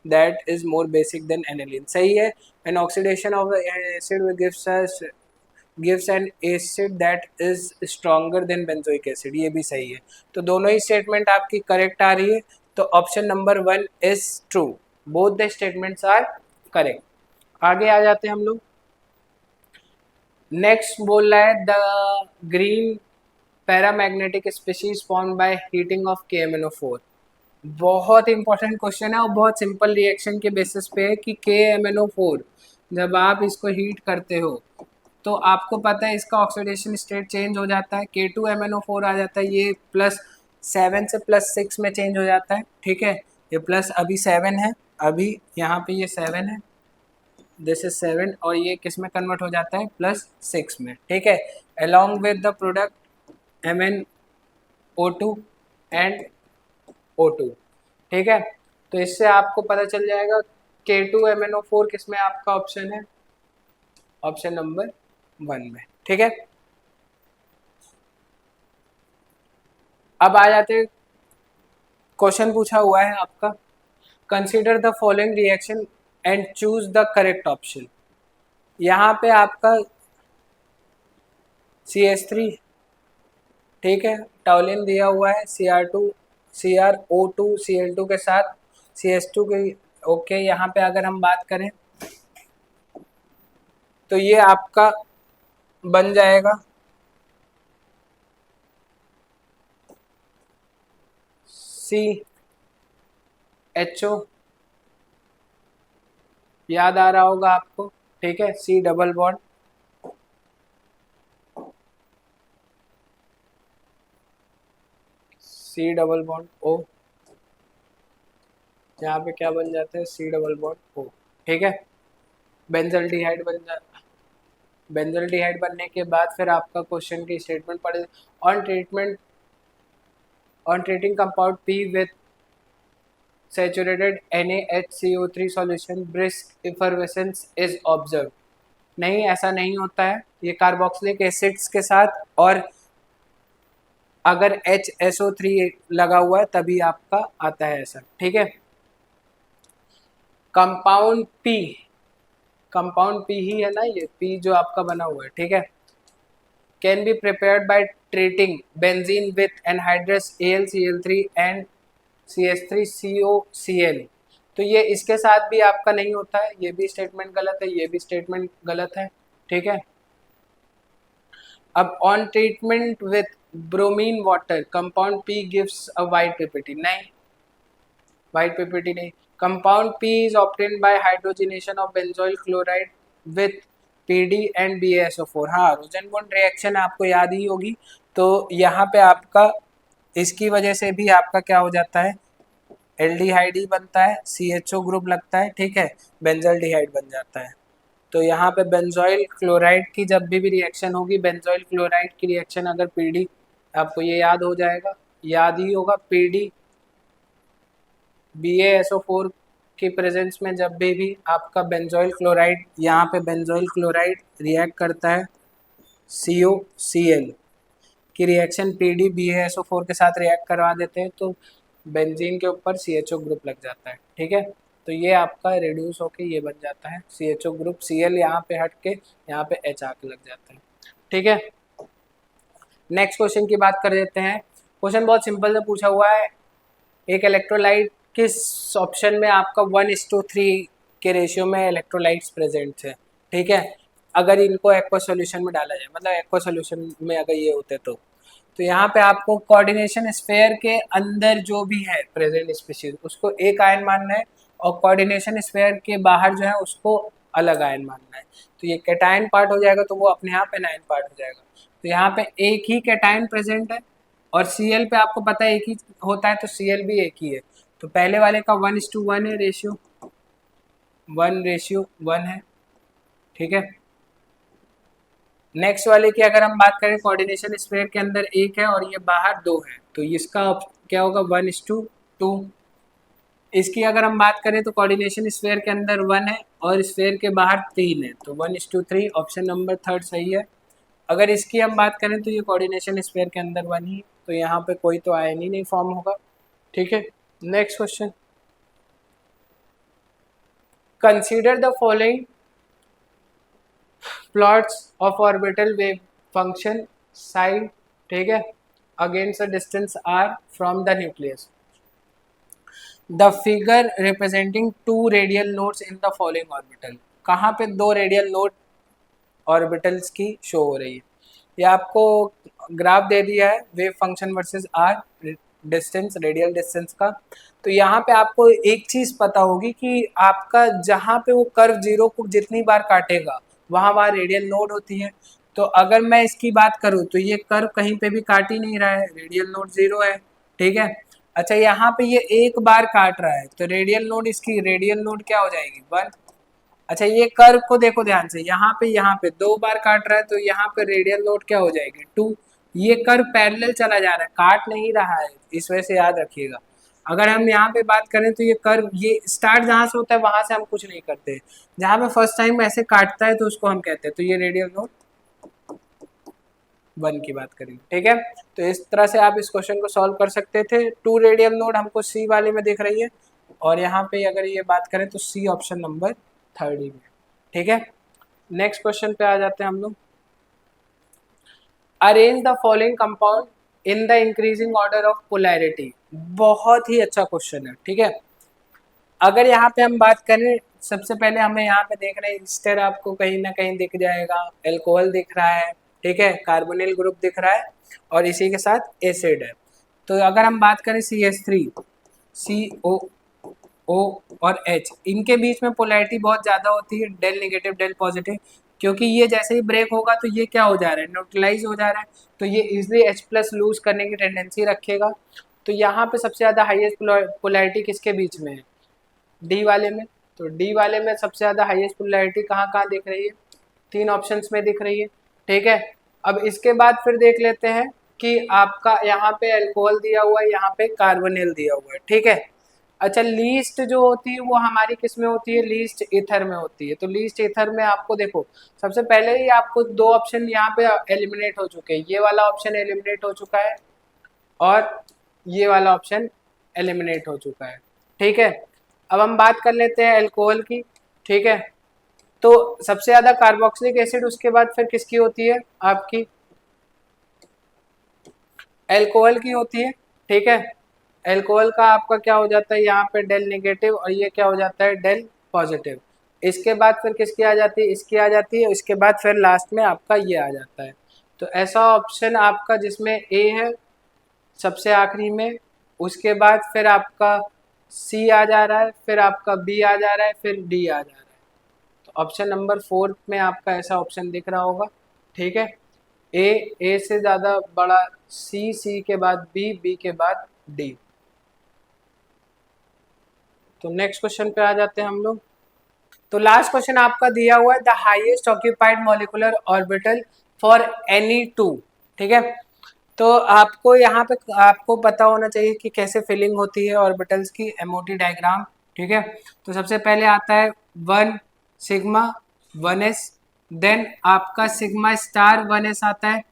that is more basic than aniline, सही है। An oxidation of acid gives an acid that is stronger than benzoic acid, ये भी सही है। तो दोनों ही स्टेटमेंट आपकी करेक्ट आ रही है, तो option number 1 is true, both the statements are correct. आगे आ जाते हैं हम लोग। नेक्स्ट बोल रहा है the green paramagnetic species form by heating of KMnO4। बहुत इंपॉर्टेंट क्वेश्चन है और बहुत सिंपल रिएक्शन के बेसिस पे है कि KMnO4 जब आप इसको हीट करते हो तो आपको पता है इसका ऑक्सीडेशन स्टेट चेंज हो जाता है, K2MnO4 आ जाता है, ये +7 से +6 में चेंज हो जाता है, ठीक है। ये प्लस अभी 7 है, अभी यहाँ पे ये 7 है, दिस इज 7, और ये किस में कन्वर्ट हो जाता है, +6 में, ठीक है। Along with the product MnO2 and O2, ठीक है। तो इससे आपको पता चल जाएगा K2MnO4 किस में आपका ऑप्शन है, ऑप्शन नंबर 1 में, ठीक है। अब आ जाते हैं, क्वेश्चन पूछा हुआ है आपका, consider the following reaction and choose the correct option. यहाँ पे आपका CH3, ठीक है, टॉलिन दिया हुआ है, CrO2 Cl2 के साथ CH2 के, ओके। यहाँ पे अगर हम बात करें तो ये आपका बन जाएगा CHO, याद आ रहा होगा आपको, ठीक है, C double bond, C double bond O, यहाँ पे क्या बन जाते हैं, C डबल बॉन्ड O, ठीक है। बेंजल्डिहाइड बन जाता, बेंजल्डिहाइड बनने के बाद फिर आपका क्वेश्चन की स्टेटमेंट पढ़े, on treatment on treating compound P with saturated NaHCO3 solution brisk effervescence is observe. नहीं, ऐसा नहीं होता है, ये कार्बोक्सिलिक एसिड्स के साथ, और अगर HSO3 लगा हुआ है तभी आपका आता है ऐसा, ठीक है। कंपाउंड P ही है ना, ये P जो आपका बना हुआ है, ठीक है। Can be prepared by treating benzene with anhydrous AlCl3 and CH3COCl, तो ये इसके साथ भी आपका नहीं होता है, ये भी स्टेटमेंट गलत है, ये भी स्टेटमेंट गलत है, ठीक है। अब on treatment with bromine water compound P gives a white PPT, नहीं, वाइट पीपीटी नहीं। Compound P is obtained by hydrogenation of benzoyl chloride with PD and BaSO4, हाँ, रोजेनबॉन्ड रिएक्शन आपको याद ही होगी, तो यहाँ पे आपका इसकी वजह से भी आपका क्या हो जाता है, एल्डिहाइड ही बनता है, CHO ग्रुप लगता है, ठीक है, बेंजल्डिहाइड बन जाता है। तो यहाँ पे बेंजोइल क्लोराइड की जब भी रिएक्शन होगी, बेंजोइल क्लोराइड की रिएक्शन अगर PD, आपको ये याद हो जाएगा, याद ही होगा, PD BaSO4 की प्रेजेंस में जब भी आपका बेंजोइल क्लोराइड, यहाँ पे बेंजोइल क्लोराइड रिएक्ट करता है COCl की रिएक्शन PD BaSO4 के साथ रिएक्ट करवा देते हैं, तो बेंजीन के ऊपर CHO ग्रुप लग जाता है, ठीक है। तो ये आपका रिड्यूस होके ये बन जाता है CHO ग्रुप, Cl यहाँ पे हट के यहाँ पे H आके लग जाता है, ठीक है। नेक्स्ट क्वेश्चन की बात कर देते हैं। क्वेश्चन बहुत सिंपल से पूछा हुआ है, एक इलेक्ट्रोलाइट किस ऑप्शन में आपका 1:3 के रेशियो में इलेक्ट्रोलाइट्स प्रेजेंट है, ठीक है, अगर इनको एक्वा सॉल्यूशन में डाला जाए, मतलब एक्वा सॉल्यूशन में अगर ये होते तो यहाँ पे आपको कोऑर्डिनेशन स्फीयर के अंदर जो भी है प्रेजेंट स्पीशीज उसको एक आयन मानना है, और कोऑर्डिनेशन स्फीयर के बाहर जो है उसको अलग आयन मानना है। तो ये कैटायन पार्ट हो जाएगा तो वो अपने आप एनायन पार्ट हो जाएगा। तो यहाँ पे एक ही कैटायन प्रेजेंट है, और Cl पे आपको पता है एक ही होता है, तो Cl भी एक ही है, तो पहले वाले का 1:1 है रेशियो, 1:1 है, ठीक है। नेक्स्ट वाले की अगर हम बात करें, कोऑर्डिनेशन स्फीयर के अंदर 1 है और ये बाहर 2 है, तो इसका क्या होगा, 1:2। इसकी अगर हम बात करें तो कोऑर्डिनेशन स्फीयर के अंदर 1 है और स्फीयर के बाहर 3 है, तो 1:3। ऑप्शन नंबर 3 सही है। अगर इसकी हम बात करें तो ये कोऑर्डिनेशन स्फीयर के अंदर 1 ही, तो यहाँ पे कोई तो आयन ही नहीं फॉर्म होगा, ठीक है। Next question, consider the following plots of orbital wave function sine, ठीक है, against a distance r from the nucleus. The figure representing 2 radial nodes in the following orbital. कहाँ पे 2 रेडियल नोड ऑर्बिटल्स की show हो रही है। ये आपको ग्राफ दे दिया है wave function versus R distance, radial distance का। तो यहाँ पे आपको एक चीज़ पता होगी कि आपका जहाँ पे वो कर्व जीरो को जितनी बार काटेगा वहाँ वहाँ रेडियल नोड होती है। तो अगर मैं इसकी बात करूँ तो ये कर्व कहीं पे भी काट ही नहीं रहा है, रेडियल नोड 0 है, ठीक है। अच्छा, यहाँ पे ये एक बार काट रहा है तो रेडियल नोड, इसकी रेडियल नोड क्या हो जाएगी, 1। अच्छा, ये कर्व को देखो ध्यान से, यहाँ पे 2 बार काट रहा है तो यहाँ पे रेडियल नोड क्या हो जाएगी, 2। ये कर्व पैरेलल चला जा रहा है, काट नहीं रहा है, इस वजह से याद रखिएगा। अगर हम यहाँ पे बात करें तो ये कर्व, ये स्टार्ट जहाँ से होता है वहां से हम कुछ नहीं करते, जहाँ पे फर्स्ट टाइम ऐसे काटता है तो उसको हम कहते हैं, तो ये रेडियल नोड 1 की बात करेंगे, ठीक है। तो इस तरह से आप इस क्वेश्चन को सॉल्व कर सकते थे। 2 रेडियल नोड हमको सी वाले में दिख रही है, और यहाँ पे अगर ये बात करें तो सी ऑप्शन नंबर 3 में, ठीक है। नेक्स्ट क्वेश्चन पे आ जाते हैं हम लोग। Arrange the following compound in the increasing order of polarity. बहुत ही अच्छा क्वेश्चन है, ठीक है। अगर यहाँ पे हम बात करें, सबसे पहले हमें यहाँ पे देख रहे हैं ईस्टर, आपको कहीं ना कहीं दिख जाएगा, एल्कोहल दिख रहा है, ठीक है, कार्बोनिल ग्रुप दिख रहा है, और इसी के साथ एसिड है। तो अगर हम बात करें CH3, CO और H, इनके बीच में पोलैरिटी बहुत ज़्यादा होती है, डेल नेगेटिव डेल पॉजिटिव, क्योंकि ये जैसे ही ब्रेक होगा तो ये क्या हो जा रहा है, न्यूट्रलाइज हो जा रहा है, तो ये इजिली H+ लूज करने की टेंडेंसी रखेगा। तो यहाँ पे सबसे ज़्यादा हाईएस्ट पोलैरिटी किसके बीच में है, डी वाले में। तो डी वाले में सबसे ज़्यादा हाईएस्ट पोलैरिटी कहाँ कहाँ दिख रही है, 3 ऑप्शंस में दिख रही है, ठीक है। अब इसके बाद फिर देख लेते हैं कि आपका यहाँ पे अल्कोहल दिया हुआ है, यहाँ पे कार्बोनिल दिया हुआ है, ठीक है। अच्छा, लीस्ट जो होती है वो हमारी किस में होती है, लीस्ट ईथर में होती है। तो लीस्ट ईथर में आपको देखो, सबसे पहले ही आपको 2 ऑप्शन यहाँ पे एलिमिनेट हो चुके हैं, ये वाला ऑप्शन एलिमिनेट हो चुका है और ये वाला ऑप्शन एलिमिनेट हो चुका है, ठीक है। अब हम बात कर लेते हैं अल्कोहल की, ठीक है। तो सबसे ज्यादा कार्बोक्सिलिक एसिड उसके बाद फिर किसकी होती है, आपकी अल्कोहल की होती है, ठीक है। अल्कोहल का आपका क्या हो जाता है, यहाँ पे डेल नेगेटिव और ये क्या हो जाता है, डेल पॉजिटिव। इसके बाद फिर किसकी आ जाती है, इसकी आ जाती है, इसके बाद फिर लास्ट में आपका ये आ जाता है। तो ऐसा ऑप्शन आपका जिसमें ए है सबसे आखिरी में, उसके बाद फिर आपका सी आ जा रहा है, फिर आपका बी आ जा रहा है, फिर डी आ जा रहा है। तो ऑप्शन नंबर 4 में आपका ऐसा ऑप्शन दिख रहा होगा, ठीक है। ए से ज़्यादा बड़ा, सी के बाद बी के बाद डी। तो नेक्स्ट क्वेश्चन पे आ जाते हैं हम लोग। तो लास्ट क्वेश्चन आपका दिया हुआ है, the highest occupied molecular orbital for any two, ठीक है। तो आपको यहाँ पे आपको पता होना चाहिए कि कैसे फिलिंग होती है ऑर्बिटल्स की, एमओटी डायग्राम, ठीक है। तो सबसे पहले आता है 1 सिग्मा 1s, देन आपका सिग्मा स्टार 1s आता है,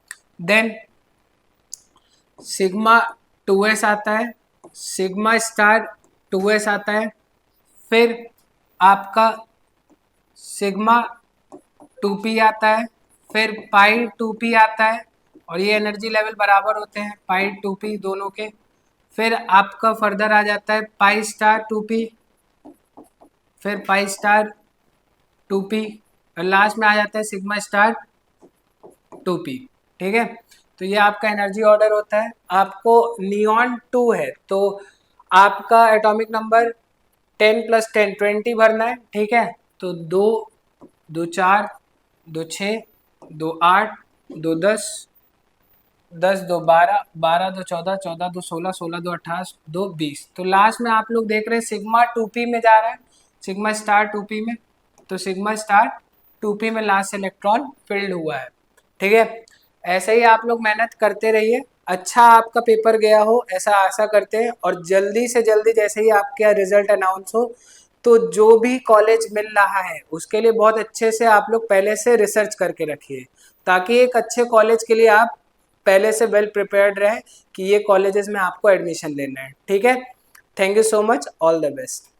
देन सिग्मा 2s आता है, सिग्मा स्टार 2s आता है, फिर आपका सिग्मा 2p आता है, फिर पाई 2p आता है, और ये एनर्जी लेवल बराबर होते हैं पाई 2p दोनों के। फिर आपका फर्दर आ जाता है पाई स्टार 2p, फिर पाई स्टार 2p, और लास्ट में आ जाता है सिग्मा स्टार 2p, ठीक है। तो ये आपका एनर्जी ऑर्डर होता है। आपको नियॉन 2 है तो आपका एटॉमिक नंबर 10 + 10 20 भरना है, ठीक है। तो 2 2 4 2 6 2 8 2 10 10 दो 12, 12 दो 14, 14 दो 16, 16 दो 18, 2 20। तो लास्ट में आप लोग देख रहे हैं सिग्मा 2p में जा रहा है, सिग्मा स्टार 2p में। तो सिग्मा स्टार 2p में लास्ट इलेक्ट्रॉन फिल्ड हुआ है। ठीक है, ऐसे ही आप लोग मेहनत करते रहिए, अच्छा आपका पेपर गया हो ऐसा आशा करते हैं। और जल्दी से जल्दी जैसे ही आपका रिजल्ट अनाउंस हो, तो जो भी कॉलेज मिल रहा है उसके लिए बहुत अच्छे से आप लोग पहले से रिसर्च करके रखिए, ताकि एक अच्छे कॉलेज के लिए आप पहले से वेल प्रिपेयर्ड रहे कि ये कॉलेजेस में आपको एडमिशन लेना है। ठीक है, thank you so much, all the best.